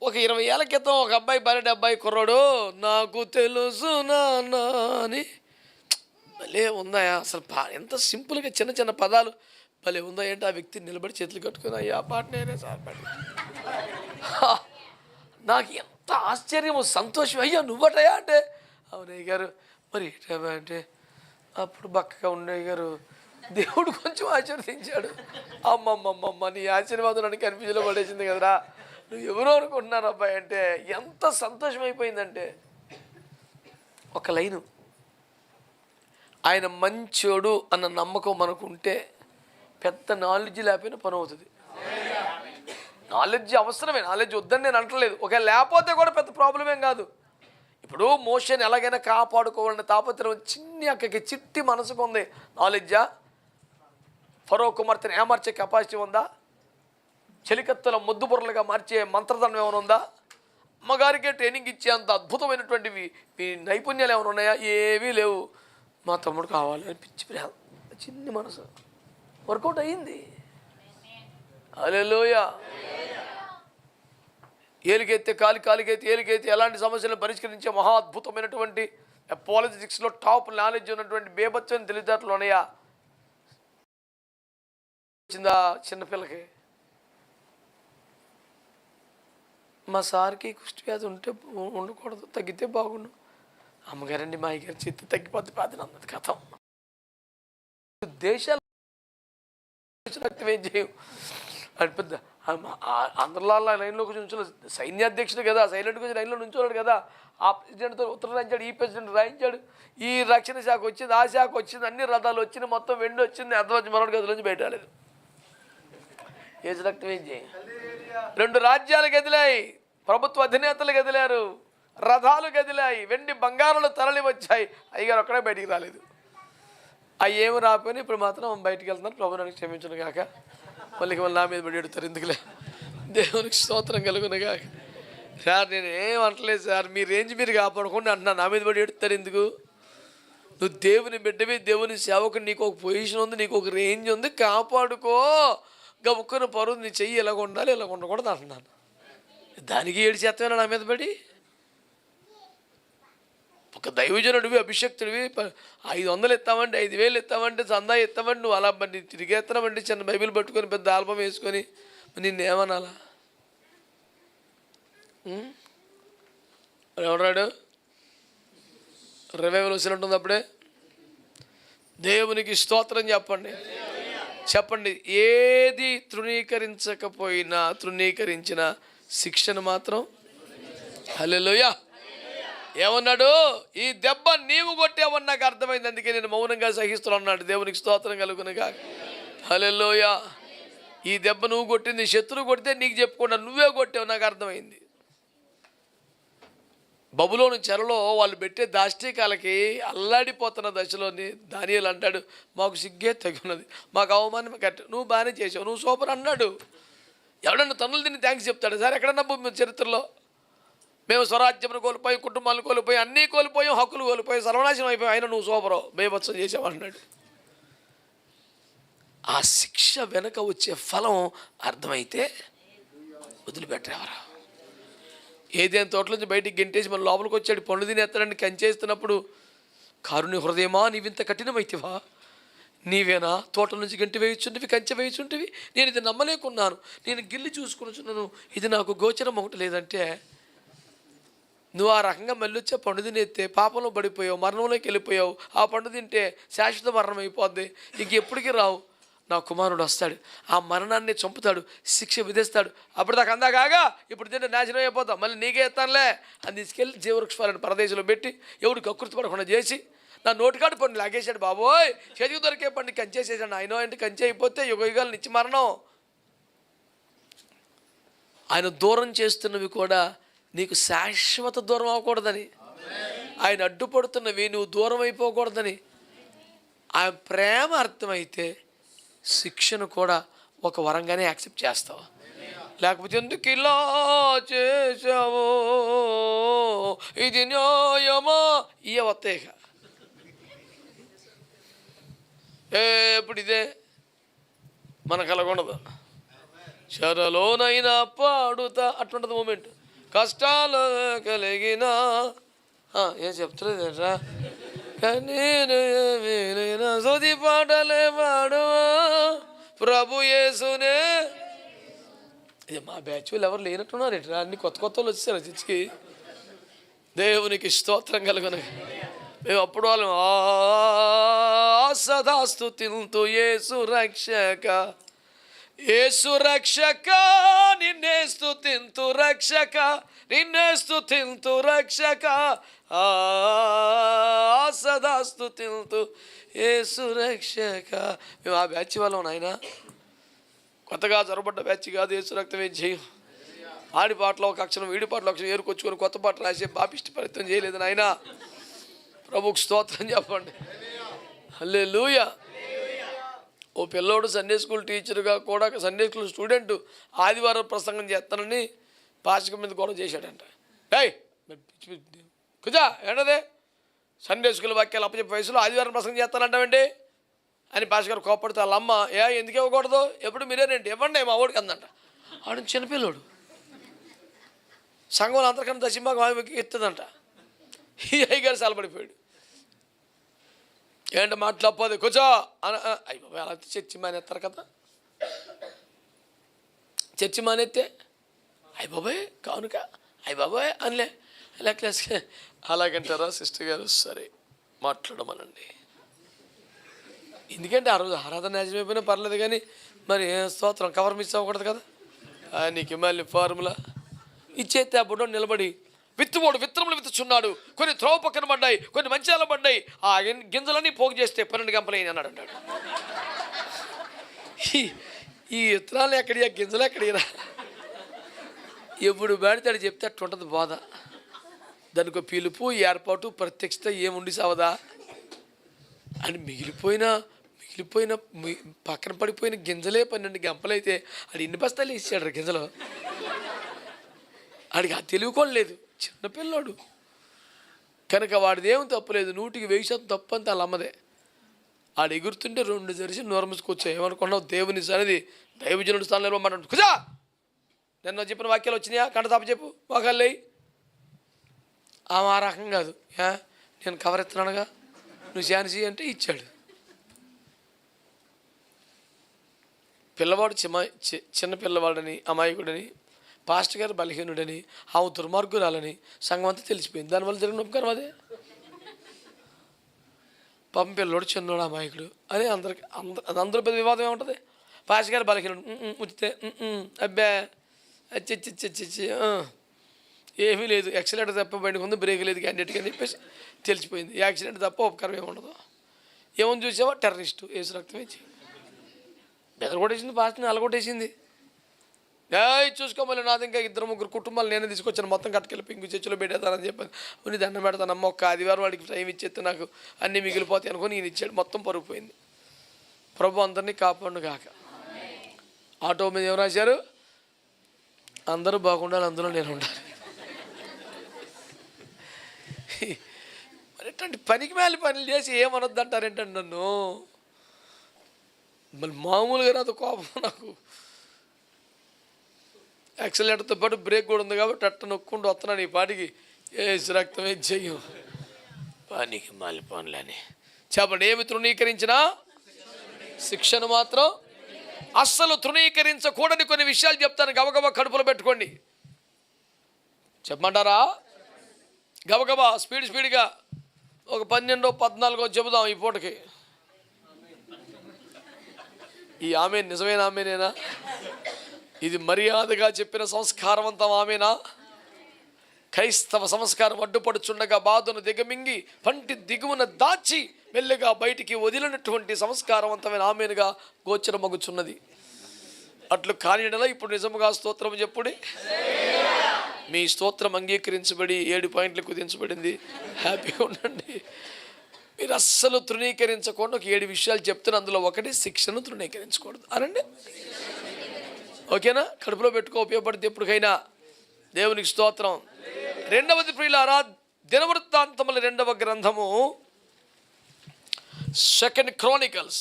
ఒక 20 ఏళ్ళ క్రితం ఒక అబ్బాయి, 12 కుర్రాడు, నాకు తెలుసు నాన్న అని, భలే ఉందాయా అసలు. ఎంత సింపుల్గా చిన్న చిన్న పదాలు భలే ఉందా ఏంటి. ఆ వ్యక్తి నిలబడి చేతులు కట్టుకుని, అయ్యా పాట నేనే సార్ పాడి. నాకు ఎంత ఆశ్చర్యము, సంతోషం. అయ్యా నువ్వటయా అంటే, అవునయ్య గారు. మరి ఏటా అంటే, అప్పుడు బక్కగా ఉండయ్య గారు, దేవుడు కొంచెం ఆశీర్వదించాడు. అమ్మమ్మమ్మమ్మ నీ ఆశీర్వాదం నన్ను కన్ఫ్యూజన్లో పడేసింది కదరా, నువ్వు ఎవరో అనుకుంటున్నాను అబ్బాయి అంటే. ఎంత సంతోషం అయిపోయిందంటే, ఒక లైను, ఆయన మంచోడు అన్న నమ్మకం మనకు ఉంటే పెద్ద నాలెడ్జ్ లేకపోయినా పని అవుతుంది. నాలెడ్జ్ అవసరమే, నాలెడ్జ్ వద్దని నేను అంటలేదు. ఒకవేళ లేకపోతే కూడా పెద్ద ప్రాబ్లం ఏం కాదు. ఇప్పుడు మోషన్ ఎలాగైనా కాపాడుకోవాలని తాపత్రయం చిన్ని అక్కకి చిట్టి మనసుకు ఉంది. నాలెడ్జా? ఫరో కుమార్తెను ఏమార్చే కెపాసిటీ ఉందా? చెలికత్తల ముద్దు బుర్రలుగా మార్చే మంత్రదండం ఏమైనా ఉందా? అమ్మగారికే ట్రైనింగ్ ఇచ్చే అంత అద్భుతమైనటువంటివి మీ నైపుణ్యాలు ఏమైనా ఉన్నాయా? ఏవీ లేవు. మా తమ్ముడు కావాలి అని పిచ్చి చిన్ని మనసు వర్కౌట్ అయ్యింది. హల్లెలూయా. ఏలికైతే కాలికైతే ఏలికైతే ఎలాంటి సమస్యలను పరిష్కరించే మహా అద్భుతమైనటువంటి పాలిటిక్స్లో టాప్ నాలెడ్జ్ ఉన్నటువంటి బేబత్వం తెలివితేటలు ఉన్నాయా? వచ్చిందా చిన్నపిల్లకి? మా సార్కి కుష్టి వ్యాధి ఉంటే ఉండకూడదు, తగ్గితే బాగుండు. అమ్మగారండి మా అయ్యగారి చేతి తగ్గిపోద్ది పాదిన అన్నది కథం. దేశాలు ఏం చేయం అని పెద్ద అందరిలో లైన్లో కొంచెం ఉంచలేదు. సైన్యాధ్యక్షుడు కదా, సైలెంట్ కొంచెం లైన్లో నుంచోలేడు కదా. ఆ ప్రెసిడెంట్తో ఉత్తరం రాయించాడు, ఈ ప్రెసిడెంట్ రాయించాడు, ఈ రక్షణ శాఖ వచ్చింది, ఆ శాఖ వచ్చింది, అన్ని రథాలు వచ్చినాయి, మొత్తం వెండి వచ్చింది. అర్థం మరొక గదిలోంచి బయట రాలేదు. ఏజ్ రక్తం ఏం చేయి. 2 రాజ్యాలు గదిలాయి. ప్రభుత్వ అధినేతలు కదిలారు, రథాలు కదిలాయి, వెండి బంగారాలు తరలి వచ్చాయి. అయ్యగారు ఒక్కడే బయటికి రాలేదు. అవి ఏమి రాకపోయినా ఇప్పుడు మాత్రం బయటికి వెళ్తున్నారు. ప్రభు నన్ను క్షమించను కాక, మళ్ళీ నా మీద పడి ఎడుతారు. ఎందుకులే, దేవునికి స్తోత్రం కలుగును కాక. సార్ నేను ఏం అంటలేదు సార్, మీ రేంజ్ మీరు కాపాడుకోండి అంటున్నా. నా మీద పడి ఎడుతారు ఎందుకు? నువ్వు దేవుని బిడ్డవి, దేవుని సేవకు, నీకు ఒక పొజిషన్ ఉంది, నీకు ఒక రేంజ్ ఉంది, కాపాడుకో. గబుక్కున పరువు నీ చెయ్యి ఎలాగ ఉండాలి, ఎలాగ ఉండకూడదు అంటున్నాను. దానికి ఏడు చేతమైనా నా మీద పడి, ఒక దైవజనుడివి, అభిషక్తుడివి, 500 ఇస్తామంటే 5000 ఇస్తామంటే చందా ఇస్తామంటే నువ్వు అలా బండి తిరిగేస్తామంటే చిన్న బైబిల్ పట్టుకొని పెద్ద ఆల్బమ్ వేసుకొని నిన్నేమనాలా? ఎవడాడు రివైవల్ వచ్చినట్టుంది అప్పుడే. దేవునికి స్తోత్రం చెప్పండి, చెప్పండి. ఏది తృణీకరించకపోయినా, తృణీకరించిన శిక్షను మాత్రం హల్లెలూయా. ఏమన్నాడు? ఈ దెబ్బ నీవు కొట్టావని నాకు అర్థమైంది, అందుకే నేను మౌనంగా సహిస్తున్నాడు. దేవునికి స్తోత్రం కలుగునుగా. హల్లెలూయా. ఈ దెబ్బ నువ్వు కొట్టింది, శత్రువు కొడితే నీకు చెప్పుకుండా నువ్వే కొట్టావు, నాకు అర్థమైంది. బబులోను చెరలో వాళ్ళు పెట్టే దాష్టీకాలకి అల్లాడిపోతున్న దశలోని దానియేలు అంటాడు, మాకు సిగ్గే తగినది, మాకు అవమానం కట్ట, నువ్వు బాగానే చేసావు, నువ్వు సూపర్ అన్నాడు. ఎవడన్నా తన్నులు తిని థ్యాంక్స్ చెప్తాడు సార్? ఎక్కడన్నా చరిత్రలో మేము స్వరాజ్యమును కోల్పోయి, కుటుంబాలను కోల్పోయి, అన్నీ కోల్పోయాం, హక్కులు కోల్పోయి, సర్వనాశనం అయిపోయాం, అయినా నువ్వు సూపరో బేభత్సం చేసావన్నాడు. ఆ శిక్ష వెనక వచ్చే ఫలం అర్థమైతే వదిలిపెట్టేవారు. ఏదైనా తోటలోంచి బయటికి గెంటేసి మన లోపలికి వచ్చాడు, పండు తినేస్తాడని కంచేస్తున్నప్పుడు, కారుని హృదయమా నీవింత కఠినమైతివా, నీవేనా తోటల నుంచి గంటి వేయించుంటివి, కంచె వేయించుంటివి, నేను ఇది నమ్మలేకున్నాను, నేను గిల్లి చూసుకున్నాను, ఇది నాకు గోచరం ఒకటి లేదంటే, నువ్వు ఆ రకంగా మళ్ళీ వచ్చే పండు తినేస్తే పాపంలో పడిపోయావు, మరణంలోకి వెళ్ళిపోయావు. ఆ పండు తింటే శాశ్వత మరణం అయిపోద్ది, ఇంక ఎప్పటికీ రావు. నా కుమారుడు వస్తాడు, ఆ మరణాన్ని చంపుతాడు, శిక్ష విధిస్తాడు. అప్పుడు దాకా అందాకాగా ఇప్పుడు తింటే నాశనం అయిపోతాం, మళ్ళీ నీకే ఎత్తానులే అని తీసుకెళ్ళి జీవవృక్షాలను పరదేశంలో పెట్టి ఎవరికి అకృతి పడకుండా చేసి నా నోటికాడు పండు లాగేశాడు. బాబోయ్, చేతికి దొరికే పండు కంచేసేసాడు. ఆయన అంటే కంచె అయిపోతే యుగయుగాలు నిత్య మరణం. ఆయన దూరం చేస్తున్నవి కూడా నీకు శాశ్వత దూరం అవ్వకూడదని, ఆయన అడ్డుపడుతున్నవి నువ్వు దూరం అయిపోకూడదని. ఆయన ప్రేమ అర్థమైతే శిక్షను కూడా ఒక వరంగానే యాక్సెప్ట్ చేస్తావు. లేకపోతే ఎందుకు ఇలా చేసావు, ఇది న్యాయమా, ఇవే వస్తాయి. ఎప్పుడు ఇదే మనకు అలాగుండదు. చెరలోనైనా పాడుతా అట్లుంటుంది మూమెంట్. కష్టాలు కలిగిన ఏం చెప్తలేదేట్రా, సోది పాటలే పాడు ప్రభు యేసునే. ఇది మా బ్యాచ్ వాళ్ళు ఎవరు లేనట్టున్నారు ఎట్రా, అన్ని కొత్త కొత్త వాళ్ళు వచ్చేసారు చర్చికి. దేవునికి స్తోత్రం కలుగును. మేము అప్పుడు వాళ్ళు సదా స్తుతింతు యేసు రక్షక, యేసు రక్షక, నిన్నే స్తుతింతు రక్షక, నిన్నే స్తుతింతు రక్షక, సదా స్తుతింతు యేసు రక్షక. మేము ఆ బ్యాచ్ వాళ్ళం నాయన, కొత్తగా జరబడ్డ బ్యాచ్ కాదు. యేసు రక్తమే జయం. ఆడి పాటలో ఒక అక్షరం, వీడి పాటలో అక్షరం ఏరుకొచ్చుకొని కొత్త పాట రాసే పాపిష్టి ప్రయత్నం చేయలేదు నాయన. ప్రభుకు స్తోత్రం చెప్పండి. హల్లెలూయా. ఓ పిల్లోడు సండే స్కూల్ టీచర్గా కూడా, సండే స్కూల్ స్టూడెంట్ ఆదివారం ప్రసంగం చేస్తానని పాస్టర్ మీద గొడవ చేశాడంట. కుజా ఏంటదే సండే స్కూల్ వాక్యాలు అప్పచెప్పే వయసులో ఆదివారం ప్రసంగం చేస్తానంటావండి అని పాస్టర్ గారు కోపడితే వాళ్ళ అమ్మ, ఎందుకు ఇవ్వకూడదు, ఎప్పుడు మీరేనండి ఇవ్వండి మా ఓడికి అందంట. ఆడు చిన్నపిల్లోడు, సంఘంలో అంతకన్నా దశంభాగం ఎత్తుందంట. ఈ అయ్యగారు సాలపడిపోయాడు. ఏంటి మాట్లాడపోదు కూర్చో అయ్యి బాబాయ్, అలా చర్చి మానేస్తారు కదా. చర్చి మానేస్తే అయ్యి బాబాయ్ కానుక, అయ్యి బాబాయ్ అనలే ఇలా క్లాస్కి అలాగంటారా సిస్టర్ గారు? సరే మాట్లాడమనండి. ఎందుకంటే ఆ రోజు ఆరాధన న్యాయం అయిపోయినా పర్లేదు, కానీ మరి స్తోత్రం కవర్ మిస్ అవ్వకూడదు కదా. నీకు మళ్ళీ ఫార్ములా ఇచ్చేస్తే ఆ బుడ్డోడు నిలబడి, విత్తువాడు విత్తనములు విత్తుచున్నాడు, కొన్ని త్రోవ పక్కన పడ్డాయి, కొన్ని మంచాల పడ్డాయి, ఆ గింజలన్నీ పోగు చేస్తే 12 గంపలు అయిన అన్నాడు. ఈ విత్తనాలు ఎక్కడి, ఆ గింజలు ఎక్కడిరా? ఎప్పుడు పెడతాడు చెప్తే అట్టు ఉంటుంది బాధ. దానికి పిలుపు, ఏర్పాటు, ప్రత్యక్షత ఏముండి సావదా అని మిగిలిపోయిన పక్కన పడిపోయిన గింజలే 12 గంపలైతే అది ఎన్ని బస్తాలు వేసాడు గింజలు. ఆడికి ఆ తెలివి కూడా లేదు, చిన్నపిల్లాడు కనుక వాడిదేం తప్పులేదు. 100% తప్పు అంతా వాళ్ళ అమ్మదే. ఆడు ఎగురుతుంటే 2 జరిసి నోరముసుకొచ్చాయి. ఏమనుకున్నావు? దేవుని సన్నిధి దైవజనుడి స్థానంలో మాట్లాడు కుజా నిన్న చెప్పిన వాక్యాలు వచ్చినాయా? కంట తప్ప చెప్పు వాకాళ్ళే. ఆ రకం కాదు. నేను కవర్ ఎత్తున్నానుగా, నువ్వు ఛాన్సీ అంటే ఇచ్చాడు. పిల్లవాడు చిన్న పిల్లవాడని, అమాయకుడని, పాస్టర్ గారు బలహీనుడని, ఆమె దుర్మార్గురాలని సంఘం అంతా తెలిసిపోయింది. దానివల్ల జరిగిన ఉపకారం అదే. పాపం పిల్లవాడు చిన్నోడు అమాయకుడు అని అందరూ పెద్ద వివాదం ఏముంటుంది? పాస్టర్ గారు బలహీనుడు ఉచితే అబ్బా అచ్చి ఏమీ లేదు, యాక్సిడెంట్ తప్ప బండికి ఉంది, బ్రేక్ లేదు క్యాండిడేట్కి అని చెప్పేసి తెలిసిపోయింది. యాక్సిడెంట్ తప్ప ఉపకారం ఏముండదు. ఏమని చూసావా? టెర్రరిస్టు ఏసు రక్తం ఇచ్చి బెదరగొట్టేసింది, పాస్టర్ని అలగొట్టేసింది. చూసుకోమని నాది ఇంకా 2-3 కుటుంబాలు నేనే తీసుకొచ్చాను, మొత్తం కట్టుకెళ్ళి ఇంకో చర్చిలో పెట్టేస్తానని చెప్పాను. నీ దండం పెడతానమ్మ, ఒక్క ఆదివారం వాడికి టైం ఇచ్చేస్తే నాకు అన్నీ మిగిలిపోతాయి అనుకుని ఈయన ఇచ్చాడు. మొత్తం పరుగుపోయింది. ప్రభు అందరినీ కాపాడును కాక. ఆటో మీద ఏం రాశారు? అందరూ బాగుండాలి, అందులో నేను ఉండాలి. మరి ఇట్లాంటి పనికి మేలి పనులు చేసి ఏమనొద్దు అంటారేంటండి నన్ను? మళ్ళీ మామూలుగా రాదు కోపం నాకు. యాక్సిలేటర్తో పాటు బ్రేక్ కూడా ఉంది కాబట్టి అట్ట నొక్కుంటూ వస్తున్నాను. ఈ పాటికి ఏసు రక్తమే చెయ్యం పనికి మాలి పనులని చెప్పండి. ఏమి తృణీకరించినా శిక్షను మాత్రం అస్సలు తృణీకరించకూడని కొన్ని విషయాలు చెప్తాను. గబగబా కడుపులో పెట్టుకోండి. చెప్పమంటారా? గబగబా స్పీడ్గా ఒక 12-14 చెబుదాం ఈ పూటకి. ఈ ఆమె నిజమైన ఆమెనేనా? ఇది మర్యాదగా చెప్పిన సంస్కారవంతం ఆమెనా? క్రైస్తవ సంస్కారం అడ్డుపడుచుండగా బాధను దిగమింగి పంటి దిగువన దాచి మెల్లగా బయటికి వదిలినటువంటి సంస్కారవంతమైన ఆమెనుగా గోచరమగుచున్నది. అట్లు కానిడలా ఇప్పుడు నిజముగా స్తోత్రం చెప్పుడి. మీ స్తోత్రం అంగీకరించబడి 7 పాయింట్లు కుదించబడింది. హ్యాపీగా ఉండండి. మీరు అస్సలు తృణీకరించకుండా ఒక 7 విషయాలు చెప్తున్నా. అందులో ఒకటి శిక్షను తృణీకరించకూడదు అనండి. ఓకేనా? కడుపులో పెట్టుకో, ఉపయోగపడితే ఎప్పటికైనా. దేవునికి స్తోత్రం. రెండవది ప్రియులారా, దినవృత్తాంతముల 2వ గ్రంథము 2 Chronicles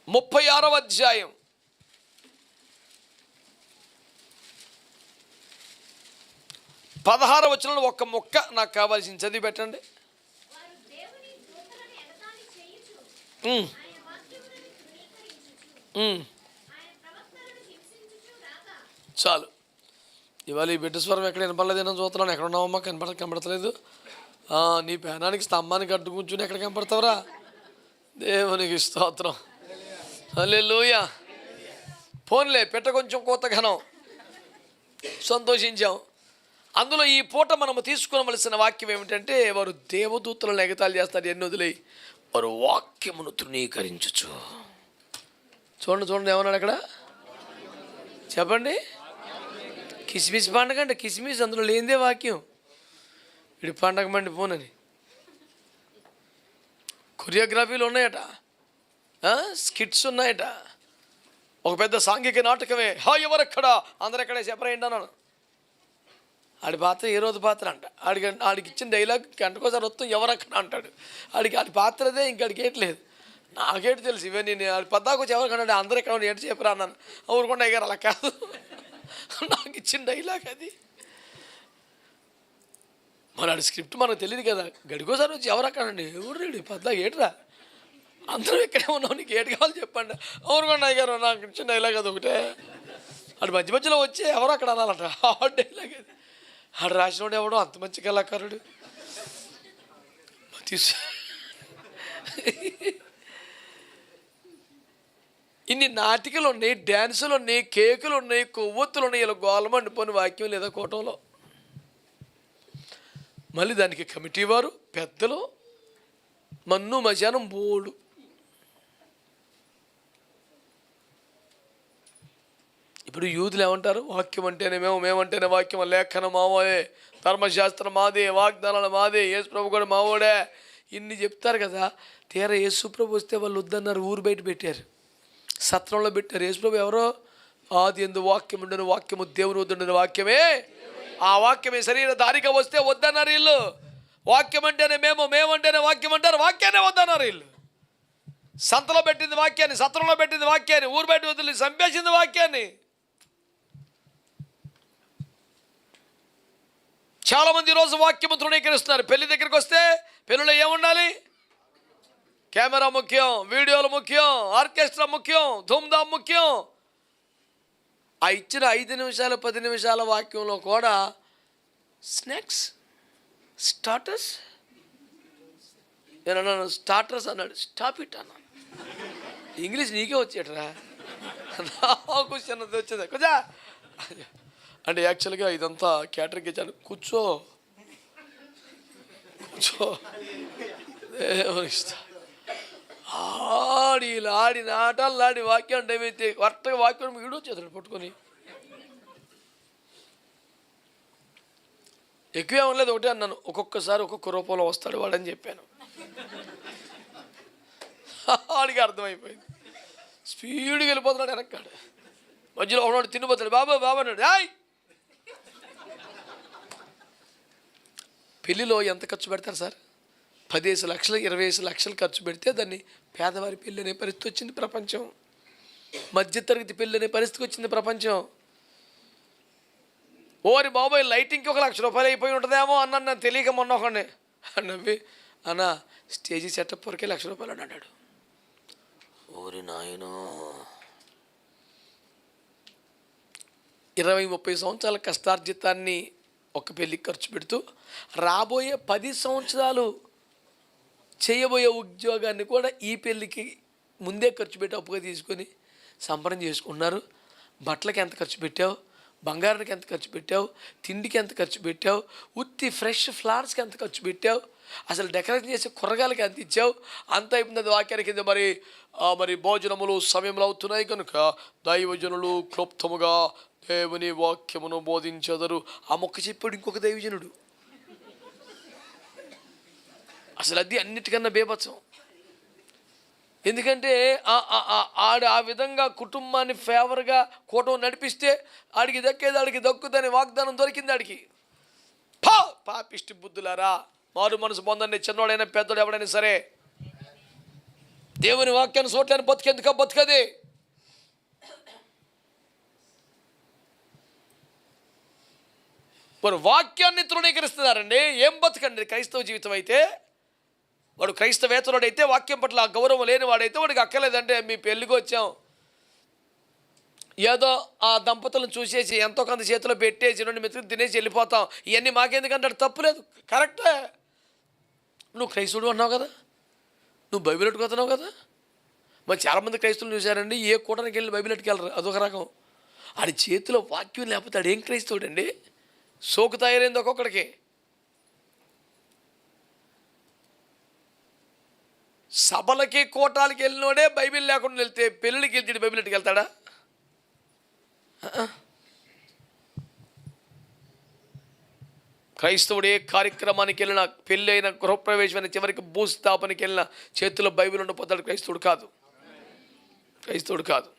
36వ అధ్యాయం 16వ వచనంలో ఒక్క మొక్క నాకు కావాల్సింది చదివి పెట్టండి. చాలు. ఇవాళ ఈ బిడ్డ స్వరం ఎక్కడ వినపడలేదేనో చూస్తున్నాను. ఎక్కడ ఉన్నావమ్మా? కనపడతలేదు. నీ పేనానికి స్తంభానికి అడ్డు కూర్చుని ఎక్కడ కనపడతావురా? దేవునికి స్తోత్రం. హల్లెలూయా. ఫోన్లే పెట్ట కొంచెం కోత ఘనం. సంతోషించాం. అందులో ఈ పూట మనము తీసుకోవలసిన వాక్యం ఏమిటంటే, వారు దేవదూతలను ఎగతాళి చేస్తారు, ఎన్ని వదిలేయి వారు వాక్యమును తృణీకరించచ్చు. చూడండి ఏమన్నాడు అక్కడ? చెప్పండి. కిస్మిస్ పండగ అంటే కిస్మిస్ అందులో లేనిదే వాక్యం. ఇటు పండగ మండిపోనని కొరియోగ్రఫీలు ఉన్నాయట, స్కిట్స్ ఉన్నాయట. ఒక పెద్ద సాంఘిక నాటకమే. ఎవరెక్కడ? అందరు ఎక్కడే చెప్పరేంటి అన్నాను. ఆడి పాత్ర ఏ రోజు పాత్ర అంట. ఆడికి ఇచ్చిన డైలాగ్ గంటకోసారి వస్తాం ఎవరక్కడ అంటాడు. ఆడి పాత్రదే ఇంకాడికి ఏట్లేదు. నాకేంటి తెలుసు ఇవన్నీ. నేను ఆడి పద్దాకు వచ్చి ఎవరికన్నా అందరు ఎక్కడ ఏంటి చెప్పరా అన్నాను. ఊరుకుండా అయ్యారు. అలా కాదు, నాకు ఇచ్చిన డైలాగ్ అది. మరి ఆడి స్క్రిప్ట్ మనకు తెలియదు కదా. గడికోసారి వచ్చి ఎవరక్కడండి ఎవరు పద్దాకు ఏట్రా అందరూ ఇక్కడే ఉన్నావు, నీకు ఏటు కావాలి చెప్పండి. ఊరుకుండా అయ్యారు. నాకు ఇచ్చిన డైలాగ్ అది ఒకటే. ఆడు మధ్యలో వచ్చి ఎవరు అక్కడ అనాలంట. ఆ డైలాగ్ అది. ఆడు రాసినోడు ఎవడో అంత మంచి కళాకారుడు. ఇన్ని నాటికలు ఉన్నాయి, డ్యాన్సులు ఉన్నాయి, కేకులు ఉన్నాయి, కొవ్వొత్తులు ఉన్నాయి. ఇలా గోలమండిపోని వాక్యం లేదా కోటంలో. మళ్ళీ దానికి కమిటీ వారు, పెద్దలు, మన్ను మధ్యాహ్నం బోడు. ఇప్పుడు యూదులు ఏమంటారు? వాక్యం అంటేనే మేమంటేనే వాక్యం, లేఖనం మావోయే, ధర్మశాస్త్రం మాదే, వాగ్దానాలు మాదే, యేసు ప్రభు కూడా మావోడే, ఇన్ని చెప్తారు కదా. తీరా యేసు ప్రభు వస్తే వాళ్ళు వద్దన్నారు, ఊరు బయట పెట్టారు, సత్రంలో పెట్టారు. యేసు ప్రభు ఎవరో? ఆది యందు వాక్యం ఉండను, వాక్యము దేవుని వద్దుండని వాక్యమే, ఆ వాక్యమే శరీరధారిగా వస్తే వద్దన్నారు వీళ్ళు. వాక్యం అంటేనే మేమంటేనే వాక్యం అంటారు, వాక్యాన్ని వద్దన్నారు వీళ్ళు. సంతలో పెట్టింది వాక్యాన్ని, సత్రంలో పెట్టింది వాక్యాన్ని, ఊరు బయట వదిలి చంపేసింది వాక్యాన్ని. చాలామంది ఈరోజు వాక్యము తృణీకరిస్తున్నారు. పెళ్లి దగ్గరికి వస్తే పెళ్ళిలో ఏముండాలి? కెమెరా ముఖ్యం, వీడియోలు ముఖ్యం, ఆర్కెస్ట్రా ముఖ్యం, ధూమ్ధామ్ ముఖ్యం. ఆ ఇచ్చిన 5 నిమిషాలు 10 నిమిషాల వాక్యంలో కూడా స్నాక్స్, స్టార్టర్స్, నేను అన్నాను స్టార్టర్స్ అన్నాడు, స్టాప్ ఇట్ అన్నాను. ఇంగ్లీష్ నీకే వచ్చేటరా, నాకు చిన్నది వచ్చేది కొంచెం అంటే యాక్చువల్గా ఇదంతా క్యాటరింగ్ ఇచ్చాను. కూర్చో ఇస్తా ఆడిన ఆటలు ఆడి వాక్యం టైం అయితే కరెక్ట్గా వాక్యం వీడియో చేతులు పట్టుకొని ఎక్కువ ఏమనలేదు, ఒకటే అన్నాను, ఒక్కొక్కసారి ఒక్కొక్క రూపంలో వస్తాడు వాడని చెప్పాను. ఆడికి అర్థమైపోయింది. స్పీడ్గా వెళ్ళిపోతున్నాడు వెనక్కాడు. మధ్యలో ఒకనాడు తినిపోతాడు, బాబా అన్నాడు. పెళ్ళిలో ఎంత ఖర్చు పెడతారు సార్? 15 లక్షలు 25 లక్షలు ఖర్చు పెడితే దాన్ని పేదవారి పెళ్ళి అనే పరిస్థితి వచ్చింది ప్రపంచం. మధ్యతరగతి పెళ్ళి అనే పరిస్థితికి వచ్చింది ప్రపంచం. ఓరి బాబోయ్, లైటింగ్కి 1 లక్ష రూపాయలు అయిపోయి ఉంటుందేమో అన్నాను నేను తెలియక. మొన్న ఒకడిని నవ్వి, అన్న స్టేజీ సెటప్ వరకే 1 లక్ష రూపాయలు అని అన్నాడు. ఓరి నాయనో, 20-30 సంవత్సరాల కష్టార్జితాన్ని ఒక పెళ్ళికి ఖర్చు పెడుతూ రాబోయే 10 సంవత్సరాలు చేయబోయే ఉద్యోగాన్ని కూడా ఈ పెళ్ళికి ముందే ఖర్చు పెట్టి అప్పుగా తీసుకొని సంబరం చేసుకున్నారు. బట్టలకి ఎంత ఖర్చు పెట్టావు, బంగారానికి ఎంత ఖర్చు పెట్టావు, తిండికి ఎంత ఖర్చు పెట్టావు, ఉత్తి ఫ్రెష్ ఫ్లవర్స్కి ఎంత ఖర్చు పెట్టావు, అసలు డెకరేషన్ చేసే కూరగాయలకి ఎంత ఇచ్చావు, అంత అయిపోయింది. అది వాక్యానికి కింద మరి భోజనములు సమయంలో అవుతున్నాయి కనుక దైవజనులు క్లుప్తముగా దేవుని వాక్యమును బోధించెదరు. ఆ మొక్క చెప్పాడు ఇంకొక దైవజనుడు. అసలు అది అన్నిటికన్నా బేభత్సం. ఎందుకంటే ఆడు ఆ విధంగా కుటుంబాన్ని ఫేవర్గా కూటం నడిపిస్తే ఆడికి దక్కేది ఆడికి దక్కుదని వాగ్దానం దొరికింది ఆడికి. పాపిష్టి బుద్ధులారా, మారు మనసు పొందండి. చిన్నోడైనా పెద్దోడు ఎవడైనా సరే దేవుని వాక్యాన్ని చూడలేని బతికేందుక బతుకది. మరి వాక్యాన్ని తృణీకరిస్తున్నారండి. ఏం బతకండి క్రైస్తవ జీవితం అయితే? వాడు క్రైస్తవేతరుడు అయితే, వాక్యం పట్ల ఆ గౌరవం లేని వాడైతే వాడికి అక్కర్లేదంటే మీ పెళ్ళికి వచ్చాం, ఏదో ఆ దంపతులను చూసేసి ఎంతో కొంత చేతిలో పెట్టేసి 2 మెతుకులు తినేసి వెళ్ళిపోతాం, ఇవన్నీ మాకెందుకంటాడు? తప్పులేదు, కరెక్టే. నువ్వు క్రైస్తవుడు అన్నావు కదా, నువ్వు బైబిల్ ఎట్టుకుతున్నావు కదా. మరి చాలామంది క్రైస్తవులు చూశారండి, ఏ కూటానికి వెళ్ళి బైబిల్ ఎట్టుకెళ్ళరు, అదొక రకం. ఆడి చేతిలో వాక్యం లేకపోతే ఆడు ఏం క్రైస్తవుడు అండి? సోకు తయారైంది ఒక్కొక్కడికి. సభలకి కోటాలకి వెళ్ళినోడే బైబిల్ లేకుండా వెళ్తే పెళ్ళికి వెళ్తాడు, బైబిల్ ఎట్టుకు వెళ్తాడా? క్రైస్తవుడు ఏ కార్యక్రమానికి వెళ్ళినా, పెళ్ళి అయిన గృహప్రవేశమైన చివరికి భూస్థాపనకి వెళ్ళినా చేతిలో బైబిల్ ఉండిపోతాడు. క్రైస్తవుడు కాదు, క్రైస్తవుడు కాదు.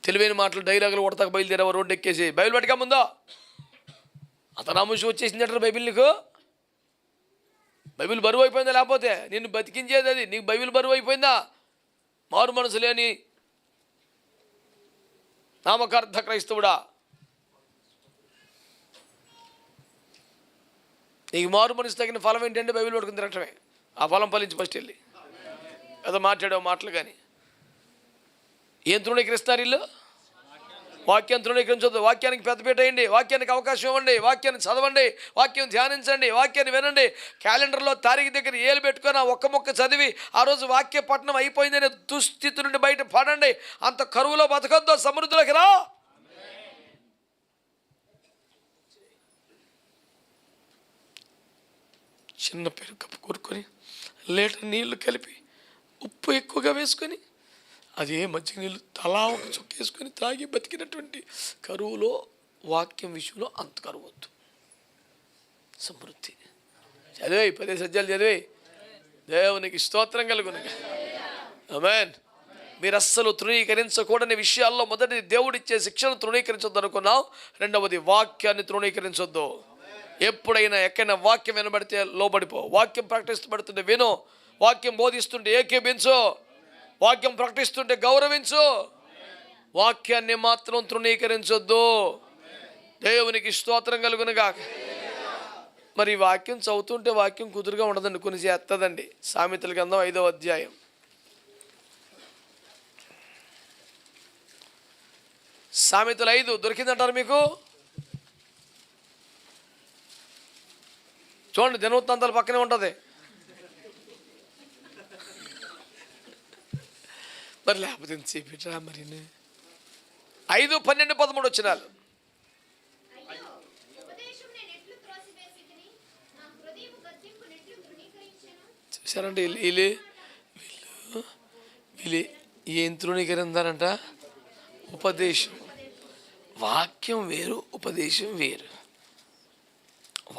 తెలివైన మాటలు డైలాగులు కొడతాక బయలుదేరావు, రోడ్డు ఎక్కేసి బైబిల్ పట్టుగా ముందో అతను ఆముషి వచ్చేసింది అంటారు. బైబిల్ నీకు బైబిల్ బరువు అయిపోయిందా? లేకపోతే నిన్ను బతికించేది అది. నీకు బైబిల్ బరువు అయిపోయిందా? మారు మనసు లేని నామకార్థ క్రైస్తవుడా, నీకు మారు మనసు తగిన ఫలం ఏంటంటే బైబిల్ పట్టుకుని తిరగటమే. ఆ ఫలం ఫలించి ఫస్ట్ వెళ్ళి ఏదో మాట్లాడావు మాటలు. కానీ ఏం తృణీకరిస్తారు వీళ్ళు? వాక్యాన్ని తృణీకరించొద్దు. వాక్యానికి పెద్దపీట వేయండి, వాక్యానికి అవకాశం ఇవ్వండి, వాక్యాన్ని చదవండి, వాక్యం ధ్యానించండి, వాక్యాన్ని వినండి. క్యాలెండర్లో తారీఖు దగ్గర ఏలు పెట్టుకొని ఆ ఒక్క మొక్క చదివి ఆ రోజు వాక్య పఠనం అయిపోయిందనే దుస్థితి నుండి బయట పడండి. అంత కరువులో బతకొద్దు, సమృద్ధిలోకి రా. చిన్న పెరుగు కప్పు కూరుకొని లీటర్ నీళ్లు కలిపి ఉప్పు ఎక్కువగా వేసుకొని అదే మజ్జిగ నీళ్ళు తలా ఒక చుక్కేసుకొని తాగి బతికినటువంటి కరువులో వాక్యం విషయంలో అంత కరువు వద్దు. సమృద్ధి చదివే 10 సజ్జాలు చదివే. దేవునికి స్తోత్రం కలుగును. ఆమేన్. మీరు అస్సలు తృణీకరించకూడని విషయాల్లో మొదటిది దేవుడిచ్చే శిక్షను తృణీకరించొద్దు అనుకున్నాం. రెండవది వాక్యాన్ని తృణీకరించొద్దు. ఎప్పుడైనా ఎక్కడైనా వాక్యం వినబడితే లోబడిపో. వాక్యం ప్రకటిస్తబడుతుంటే విను. వాక్యం బోధిస్తుంటే ఏకీభించు. వాక్యం ప్రకటిస్తుంటే గౌరవించు. వాక్యాన్ని మాత్రం తృణీకరించొద్దు. దేవునికి స్తోత్రం కలుగునుగాక. మరి వాక్యం చదువుతుంటే వాక్యం కుదురుగా ఉండదండి, కొన్ని చేస్తుందండి. సామెతల గ్రంథం 5వ అధ్యాయం. సామెతలు 5 దొరికిందంటారు మీకు? చూడండి, దినవృత్తాంతాల పక్కనే ఉంటుంది. మరి లేకపోతే ఎంతసేపు మరి 5, 12, 13 వచ్చినాలు. చూసారంటే వీళ్ళు ఏం తృణీకరించారంట? ఉపదేశం. వాక్యం వేరు, ఉపదేశం వేరు.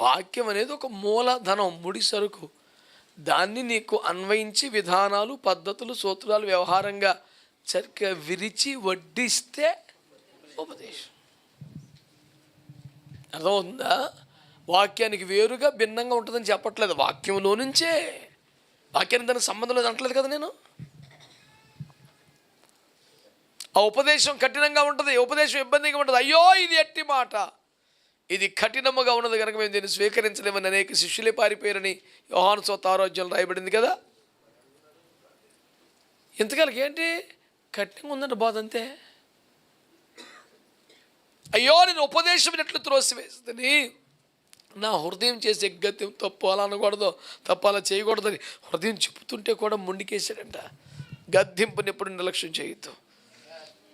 వాక్యం అనేది ఒక మూలధనం, ముడి సరుకు. దాన్ని నీకు అన్వయించి విధానాలు, పద్ధతులు, సూత్రాలు వ్యవహారంగా చక్కగా విరిచి వడ్డిస్తే ఉపదేశం. అర్థమవుతుందా? వాక్యానికి వేరుగా భిన్నంగా ఉంటుందని చెప్పట్లేదు. వాక్యంలో నుంచే. వాక్యానికి దానికి సంబంధం లేదు అంటలేదు కదా నేను. ఆ ఉపదేశం కఠినంగా ఉంటుంది, ఉపదేశం ఇబ్బందిగా ఉంటుంది. అయ్యో ఇది ఎట్టి మాట, ఇది కఠినముగా ఉన్నది కనుక మేము దీన్ని స్వీకరించలేమని అనేక శిష్యులే పారిపోయారని యోహాను సువార్త 6వ అధ్యాయంలో రాయబడింది కదా. ఇంతకాలకి ఏంటి కఠినంగా ఉందంటే బాధ అంతే. అయ్యో నేను ఉపదేశం ఎట్లు త్రోసివేస్తుంది, నా హృదయం చేసే గత్యం తప్పు, అలా అనకూడదు, తప్పు అలా చేయకూడదని హృదయం చెప్పుతుంటే కూడా ముండికేసాడంట. గద్దింపుని ఎప్పుడు నిర్లక్ష్యం చేయొద్దు.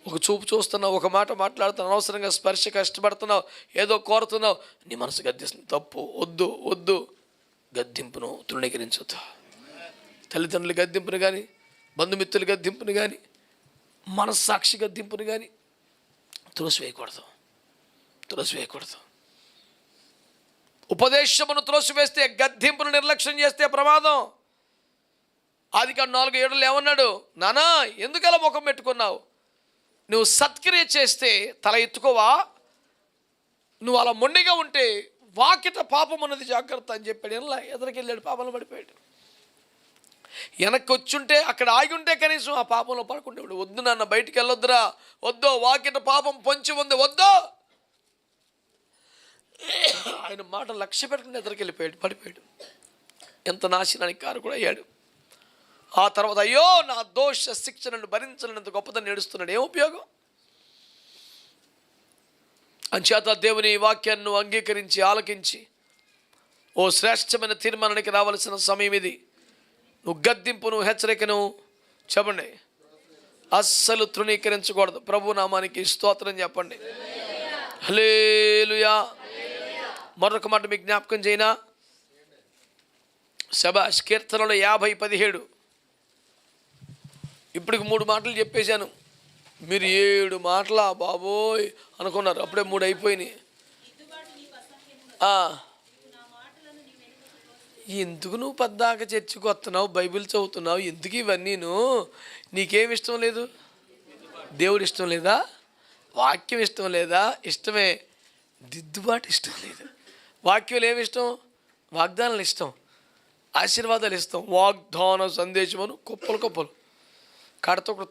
ఒక చూపు చూస్తున్నావు, ఒక మాట మాట్లాడుతున్నావు, అనవసరంగా స్పర్శ కష్టపడుతున్నావు, ఏదో కోరుతున్నావు, నీ మనసు గద్దిస్తుంది. తప్పు. వద్దు వద్దు. గద్దింపును తృణీకరించొద్దు. తల్లిదండ్రుల గద్దింపును కానీ, బంధుమిత్రుల గద్దింపును కానీ, మనస్సాక్షి గద్దింపును కానీ త్రోసివేయకూడదు. ఉపదేశమును త్రోసివేస్తే, గద్దింపును నిర్లక్ష్యం చేస్తే ప్రమాదం. ఆదికాండం 4:7 ఏమన్నాడు? నానా ఎందుకలా ముఖం పెట్టుకున్నావు? నువ్వు సత్క్రియ చేస్తే తల ఎత్తుకోవా? నువ్వు అలా మొండిగా ఉంటే వాకిట పాపం ఉన్నది, జాగ్రత్త అని చెప్పాడు. ఎలా ఎదురుకెళ్ళాడు, పాపంలో పడిపోయాడు. వెనక్కి వచ్చుంటే, అక్కడ ఆగి ఉంటే కనీసం ఆ పాపంలో పడకుండేవాడు. వద్దు నాన్న, బయటికి వెళ్ళొద్దురా, వద్దు, వాకిట పాపం పొంచి ఉంది, వద్దు. ఆయన మాట లక్ష్య పెట్టుకుని ఎదురుకెళ్ళిపోయాడు, పడిపోయాడు. ఎంత నాశనానికి కారకుడు అయ్యాడు. ఆ తర్వాత అయ్యో నా దోష శిక్షణను భరించలేనంత గొప్పదని ఏడుస్తున్నాడు. ఏం ఉపయోగం? అంచేత దేవుని వాక్యాన్ని అంగీకరించి ఆలకించి ఓ శ్రేష్టమైన తీర్మానానికి రావాల్సిన సమయం ఇది. నువ్వు గద్దింపును, హెచ్చరికను చెప్పండి, అస్సలు తృణీకరించకూడదు. ప్రభు నామానికి స్తోత్రం చెప్పండి. హల్లెలూయా. మరొక మాట మీకు జ్ఞాపకం చేయనా? శబాష్. కీర్తనలో 50:17. ఇప్పటికి 3 మాటలు చెప్పేశాను. మీరు 7 మాటలా బాబోయ్ అనుకున్నారు. అప్పుడే 3 అయిపోయినాయి. ఎందుకు నువ్వు పద్దాక చర్చికి వస్తున్నావు, బైబిల్ చదువుతున్నావు, ఎందుకు ఇవన్నీ? నీకేమి ఇష్టం లేదు? దేవుడు ఇష్టం లేదా? వాక్యం ఇష్టం లేదా? ఇష్టమే. దిద్దుబాటు ఇష్టం లేదు. వాక్యాలు ఏమి ఇష్టం? వాగ్దానాలు ఇష్టం, ఆశీర్వాదాలు ఇష్టం. వాగ్దాన సందేశం కుప్పలు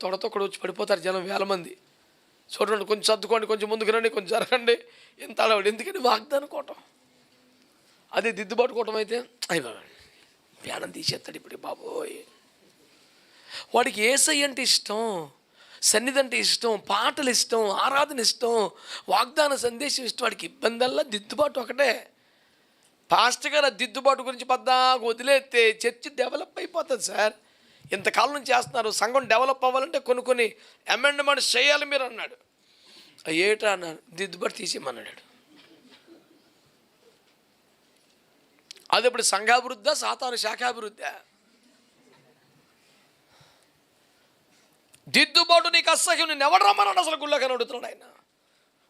తొడతొక్కడు వచ్చి పడిపోతారు జనం, వేల మంది. చూడండి, కొంచెం సర్దుకోండి, కొంచెం ముందుకు రండి, కొంచెం జరగండి, ఎంత అలవాడు. ఎందుకంటే వాగ్దానం కోటం. అదే దిద్దుబాటు కోటం అయితే అయ్యి వ్యానం తీసేస్తాడు. ఇప్పుడు బాబోయ్, వాడికి యేసయ్య అంటే ఇష్టం, సన్నిధి అంటే ఇష్టం, పాటలు ఇష్టం, ఆరాధన ఇష్టం, వాగ్దాన సందేశం ఇష్టం. వాడికి ఇబ్బందల్లా దిద్దుబాటు ఒకటే. పాస్టర్ గారు దిద్దుబాటు గురించి పద్దాకు వదిలేస్తే చర్చి డెవలప్ అయిపోతుంది సార్. ఇంతకాలం నుంచి చేస్తున్నారు. సంఘం డెవలప్ అవ్వాలంటే కొన్ని అమెండ్మెంట్స్ చేయాలి మీరు అన్నాడు. ఏటా అన్నాడు? దిద్దుబాటు తీసేయమన్నాడు. అది ఇప్పుడు సంఘాభివృద్ధా, సాతాను శాఖాభివృద్ధా? దిద్దుబాటు నీకు అసహ్యం, నేను ఎవడు రమ్మన్నాడు అసలు గుళ్ళకని అడుగుతున్నాడు ఆయన.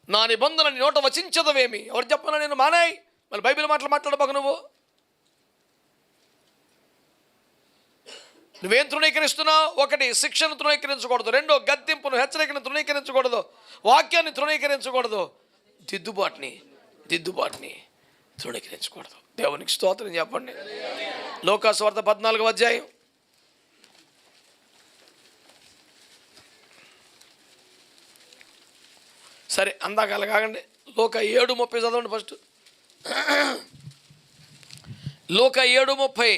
నా నిబంధన నీ నోట వచించదవేమి, ఎవరు చెప్పనా నేను మానాయి, మళ్ళీ బైబిల్ మాటలు మాట్లాడబాకు. నువ్వేం తృణీకరిస్తున్నావు? ఒకటి, శిక్షను తృణీకరించకూడదు. రెండో, గద్దింపును హెచ్చరికను తృణీకరించకూడదు. వాక్యాన్ని తృణీకరించకూడదు. దిద్దుబాటుని తృణీకరించకూడదు. దేవునికి స్తోత్రం చెప్పండి. లోకాసు వార్త 14వ అధ్యాయం. సరే అందాకాల కాకండి, లోక 7:30 చదవండి ఫస్ట్. లోక 7:30.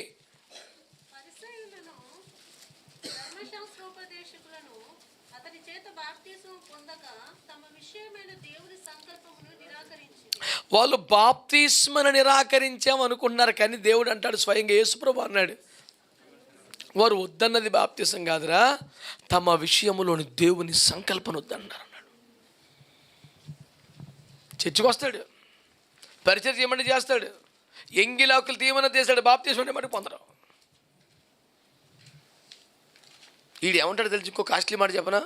వాళ్ళు బాప్తిస్మను నిరాకరించామనుకున్నారు, కానీ దేవుడు అంటాడు, స్వయంగా యేసుప్రభు అన్నాడు, వారు వద్దన్నది బాప్తిసం కాదురా, తమ విషయములోని దేవుని సంకల్పన వద్దన్నారు అన్నాడు. చర్చికి వస్తాడు, పరిచయం చేయమని చేస్తాడు, ఎంగిలాకులు తీయమని చేస్తాడు, బాప్తిసం అంటే పొందడం. వీడు ఏమంటాడు తెలిసి, ఇంకో కాస్ట్లీ మాట చెప్పనా,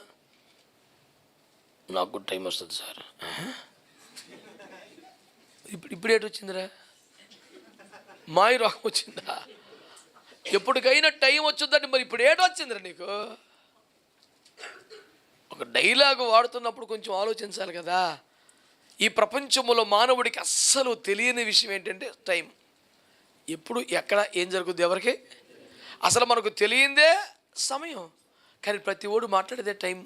నాకు టైం వస్తుంది సార్. ఇప్పుడు ఏటు వచ్చిందిరా, మాయ రోగం వచ్చిందా? ఎప్పటికైనా టైం వచ్చిందంటే మరి ఇప్పుడు ఏటో వచ్చిందిరా నీకు? ఒక డైలాగ్ వాడుతున్నప్పుడు కొంచెం ఆలోచించాలి కదా. ఈ ప్రపంచంలో మానవుడికి అస్సలు తెలియని విషయం ఏంటంటే టైం. ఎప్పుడు ఎక్కడ ఏం జరుగుద్ది ఎవరికి అసలు మనకు తెలియందే సమయం. కానీ ప్రతి ఓడు మాట్లాడేదే టైం.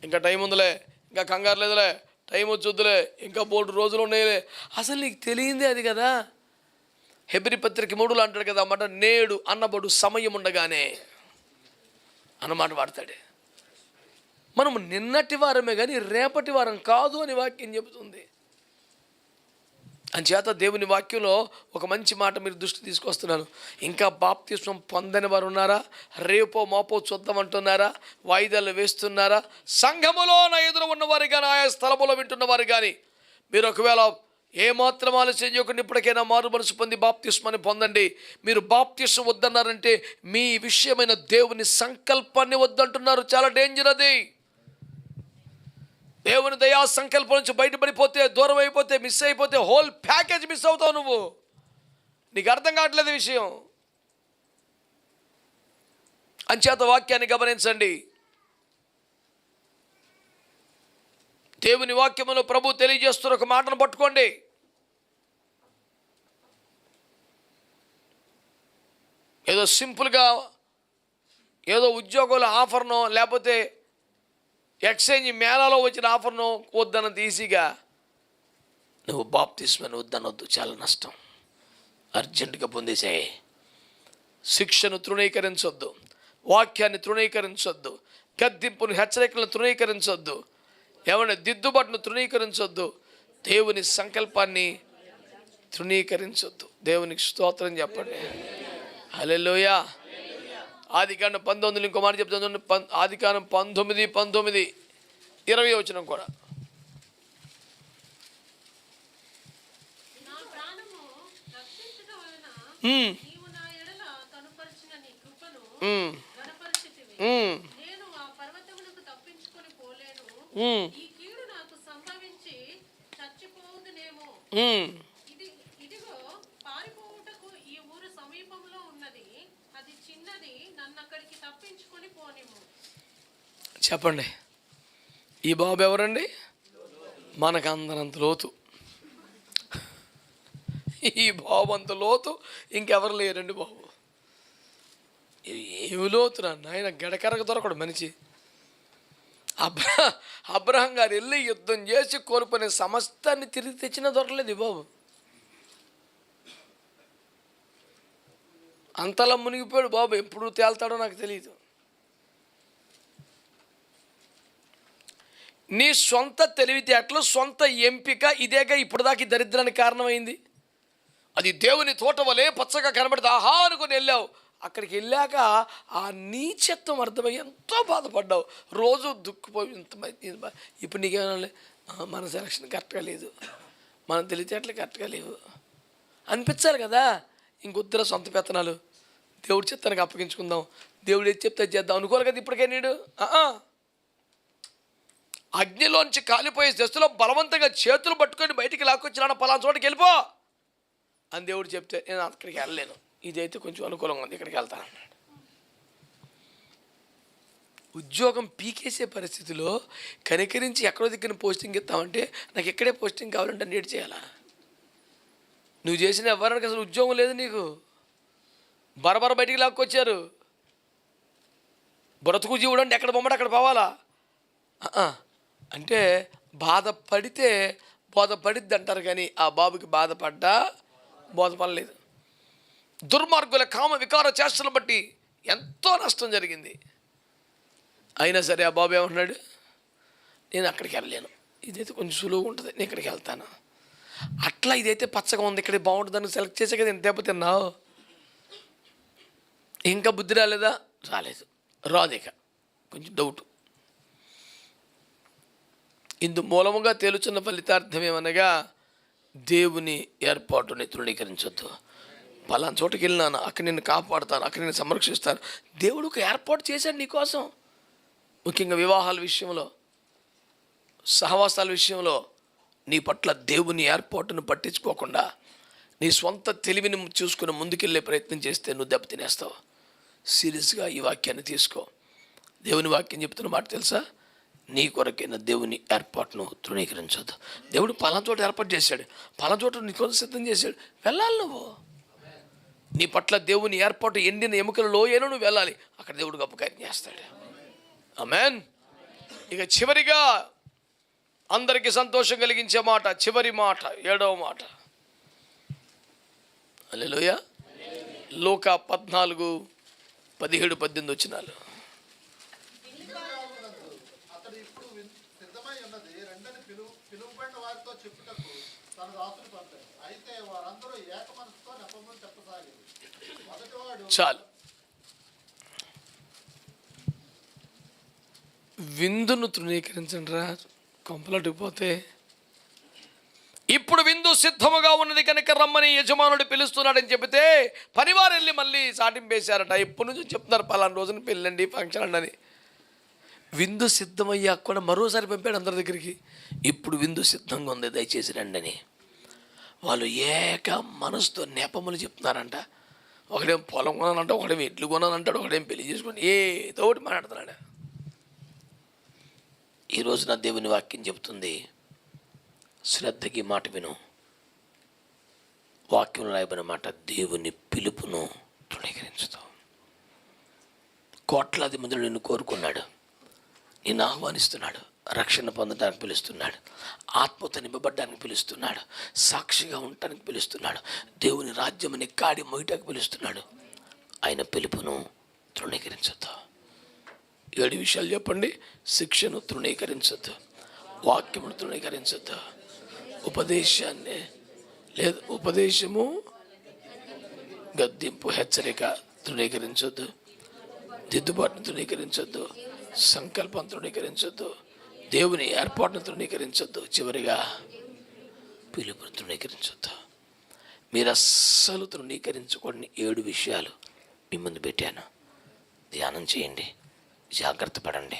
ఇంకా టైం ఉందిలే, ఇంకా కంగారు లేదులే, టైం వచ్చొద్దులే, ఇంకా 3 రోజులు ఉన్నాయిలే. అసలు నీకు తెలియందే అది కదా. హెబ్రీ పత్రిక 3లో అంటాడు కదా అన్నమాట, నేడు అన్నబడు సమయం ఉండగానే అన్నమాట వాడతాడు. మనము నిన్నటి వారమే కానీ రేపటి వారం కాదు అని వాక్యం చెబుతుంది. అంచేత దేవుని వాక్యంలో ఒక మంచి మాట మీరు దృష్టి తీసుకొస్తున్నాను. ఇంకా బాప్తిస్మం పొందని వారు ఉన్నారా? రేపో మాపో చూద్దామంటున్నారా? వాయిదాలు వేస్తున్నారా? సంఘములో నా ఎదురు ఉన్నవారు కానీ, ఆయా స్థలములో వింటున్నవారు కానీ, మీరు ఒకవేళ ఏమాత్రం ఆలస్యం చేయకుండా ఇప్పటికైనా మారు మనసు పొంది బాప్తిస్మాన్ని పొందండి. మీరు బాప్తిస్మం వద్దన్నారంటే మీ విషయమైన దేవుని సంకల్పాన్ని వద్దంటున్నారు. చాలా డేంజర్ అది. దేవుని దయా సంకల్పం నుంచి బయటపడిపోతే, దూరం అయిపోతే, మిస్ అయిపోతే హోల్ ప్యాకేజ్ మిస్ అవుతావు నువ్వు. నీకు అర్థం కావట్లేదు విషయం. అంచేత వాక్యాన్ని గమనించండి. దేవుని వాక్యములో ప్రభు తెలియజేస్తున్న ఒక మాటను పట్టుకోండి. ఏదో సింపుల్గా ఏదో ఉద్యోగాల ఆఫర్నో లేకపోతే ఎక్స్చేంజ్ మేళాలో వచ్చిన ఆఫర్ను వద్దన్నది ఈజీగా నువ్వు బాప్తిస్మను వద్దనొద్దు. చాలా నష్టం. అర్జెంటుగా పొందేసాయి. శిక్షను తృణీకరించొద్దు, వాక్యాన్ని తృణీకరించొద్దు, గద్దింపును హెచ్చరికలను తృణీకరించొద్దు, ఏమన్నా దిద్దుబాటును తృణీకరించొద్దు, దేవుని సంకల్పాన్ని తృణీకరించొద్దు. దేవునికి స్తోత్రం చెప్పండి. హల్లెలూయా. ఆదికాండం 19 ఇంకో మాట చెప్తాను. ఆదికాండం 19:20 వచనం కూడా. చెప్పండి, ఈ బాబు ఎవరండి? మనకు అందరంత లోతు. ఈ బాబు అంత లోతు ఇంకెవరు లేరండి బాబు. ఏమి లోతు నాయన, గడకరగ దొరకడు మనిషి. అబ్రహం గారు వెళ్ళి యుద్ధం చేసి కోల్పోయిన సమస్తాన్ని తిరిగి తెచ్చినా దొరకలేదు ఈ బాబు. అంతలా మునిగిపోయాడు బాబు. ఎప్పుడు తేల్తాడో నాకు తెలియదు. నీ సొంత తెలివితేటలు, సొంత ఎంపిక ఇదేగా ఇప్పుడు దాకా దరిద్రానికి కారణమైంది. అది దేవుని తోట వలె పచ్చగా కనబడితే ఆహా అనుకుని వెళ్ళావు. అక్కడికి వెళ్ళాక ఆ నీచత్వం అర్థమై ఎంతో బాధపడ్డావు. రోజు దుఃఖపోయి ఇప్పుడు నీకేమన్నా మన సెలక్షన్ కరెక్ట్గా లేదు, మన తెలివితేటలు కరెక్ట్గా లేవు అనిపించాలి కదా. ఇంకొద్దురా సొంత పెత్తనాలు, దేవుడి చిత్తానికి అప్పగించుకుందాం, దేవుడు ఏది చెప్తే చేద్దాం అనుకోవాలి కదా ఇప్పటికే నీడు. అగ్నిలోంచి కాలిపోయే దశలో బలవంతంగా చేతులు పట్టుకొని బయటికి లాక్కొచ్చినా పలానా చోటుకి వెళ్ళిపో అని దేవుడు చెప్తే నేను అక్కడికి వెళ్ళలేను, ఇదైతే కొంచెం అనుకూలంగా ఉంది, ఇక్కడికి వెళ్తానన్నాడు. ఉద్యోగం పీకేసే పరిస్థితిలో కనికరించి ఎక్కడో దగ్గర పోస్టింగ్ ఇస్తామంటే నాకు ఎక్కడే పోస్టింగ్ కావాలంటే నేడు చేయాలా? నువ్వు చేసిన ఎవరికి అసలు ఉద్యోగం లేదు, నీకు బరబర బయటికి లాక్కొచ్చారు. బ్రతుకు జీవుడంటే ఎక్కడ బొమ్మట అక్కడ పోవాలా అంటే బాధపడితే బోధపడిద్ది అంటారు, కానీ ఆ బాబుకి బాధపడ్డా బోధపడలేదు. దుర్మార్గుల కామ వికార చేష్టలు బట్టి ఎంతో నష్టం జరిగింది. అయినా సరే ఆ బాబు ఏమంటున్నాడు, నేను అక్కడికి వెళ్ళలేను, ఇదైతే కొంచెం సులువుగా ఉంటుంది, నేను ఇక్కడికి వెళ్తాను. అట్లా ఇదైతే పచ్చగా ఉంది, ఇక్కడ బాగుంటుందని సెలెక్ట్ చేసే కదా నేను దెబ్బతిన్నావు. ఇంకా బుద్ధి రాలేదా? రాలేదు, రాదు, ఇక కొంచెం డౌట్. ఇందు మూలముగా తేలుచున్న ఫలితార్థం ఏమనగా దేవుని ఏర్పాటుని తృణీకరించొద్దు. పలానా చోటుకి వెళ్ళినాను, అక్కడ నేను కాపాడుతాను, అక్కడ నేను సంరక్షిస్తాను. దేవుడు ఒక ఏర్పాటు చేశాడు నీకోసం. ముఖ్యంగా వివాహాల విషయంలో, సహవాసాల విషయంలో నీ పట్ల దేవుని ఏర్పాటును పట్టించుకోకుండా నీ సొంత తెలివిని చూసుకుని ముందుకెళ్ళే ప్రయత్నం చేస్తే నువ్వు దెబ్బతినేస్తావు. సీరియస్గా ఈ వాక్యాన్ని తీసుకో. దేవుని వాక్యం చెప్తున్న మాట తెలుసా, నీ కొరకైన దేవుని ఏర్పాటును తృణీకరించొద్దు. దేవుడు పలానా చోట ఏర్పాటు చేశాడు, పలానా చోట నీ కోసం సిద్ధం చేశాడు, వెళ్ళాలి నువ్వు. నీ పట్ల దేవుని ఏర్పాటు ఎండిన ఎముకలలో ఏనో నువ్వు వెళ్ళాలి, అక్కడ దేవుడు గొప్ప కార్యం చేస్తాడు. ఆమేన్. ఇక చివరిగా అందరికీ సంతోషం కలిగించే మాట, చివరి మాట, 7వ మాట. హల్లెలూయా. లూకా 14:17-18 వచనాలు. చాలు, విందును తృణీకరించండి రా, కొంపలట్టుకుపోతే. ఇప్పుడు విందు సిద్ధముగా ఉన్నది కనుక రమ్మని యజమానుడు పిలుస్తున్నాడని చెబితే పనివారు వెళ్ళి మళ్ళీ సాటింపేశారట. ఎప్పటి నుంచో చెప్తున్నారు పలానా రోజున పెళ్ళండి, ఫంక్షన్ అని. విందు సిద్ధమయ్యాక కూడా మరోసారి పంపాడు అందరి దగ్గరికి, ఇప్పుడు విందు సిద్ధంగా ఉంది, దయచేసి రండి అని. వాళ్ళు ఏక మనసుతో నేపములు చెప్తున్నారంట. ఒకడేం పొలం కొనాలంట, ఒకడేం ఎడ్లు కొనాలంటాడు, ఒకడేం పెళ్లి చేసుకుని ఏదో ఒకటి మాట్లాడుతున్నాడు. ఈరోజు నా దేవుని వాక్యం చెబుతుంది, శ్రద్ధకి మాట విను. వాక్యంలో రాయబడిన మాట, దేవుని పిలుపును తృణీకరించుతావు. కోట్లాది మందిలో నిన్ను కోరుకున్నాడు, నిన్ను ఆహ్వానిస్తున్నాడు, రక్షణ పొందడానికి పిలుస్తున్నాడు, ఆత్మతో నింపబడ్డానికి పిలుస్తున్నాడు, సాక్షిగా ఉండటానికి పిలుస్తున్నాడు, దేవుని రాజ్యం అనే కాడి మొయ్యటానికి పిలుస్తున్నాడు. ఆయన పిలుపును తృణీకరించొద్దు. 7 విషయాలు చెప్పండి. శిక్షను తృణీకరించొద్దు, వాక్యమును తృణీకరించొద్దు, ఉపదేశాన్ని లేదు ఉపదేశము గద్దింపు హెచ్చరిక తృణీకరించొద్దు, దిద్దుబాటును తృణీకరించొద్దు, సంకల్పం తృణీకరించొద్దు, దేవుని ఏర్పాటును తృణీకరించొద్దు, చివరిగా పిలుపును తృణీకరించొద్దు. మీరు అస్సలు తృణీకరించుకోండి. 7 విషయాలు మీ ముందు పెట్టాను, ధ్యానం చేయండి, జాగ్రత్త పడండి,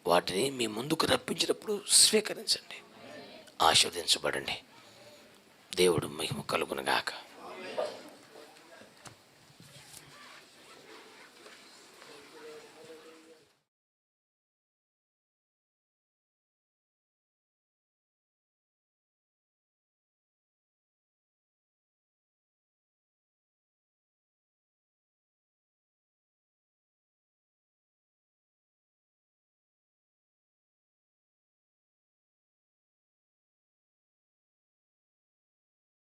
వాటిని మీ ముందుకు రప్పించినప్పుడు స్వీకరించండి, ఆశీర్వదించబడండి. దేవుడు మహిమ కలుగునుగాక.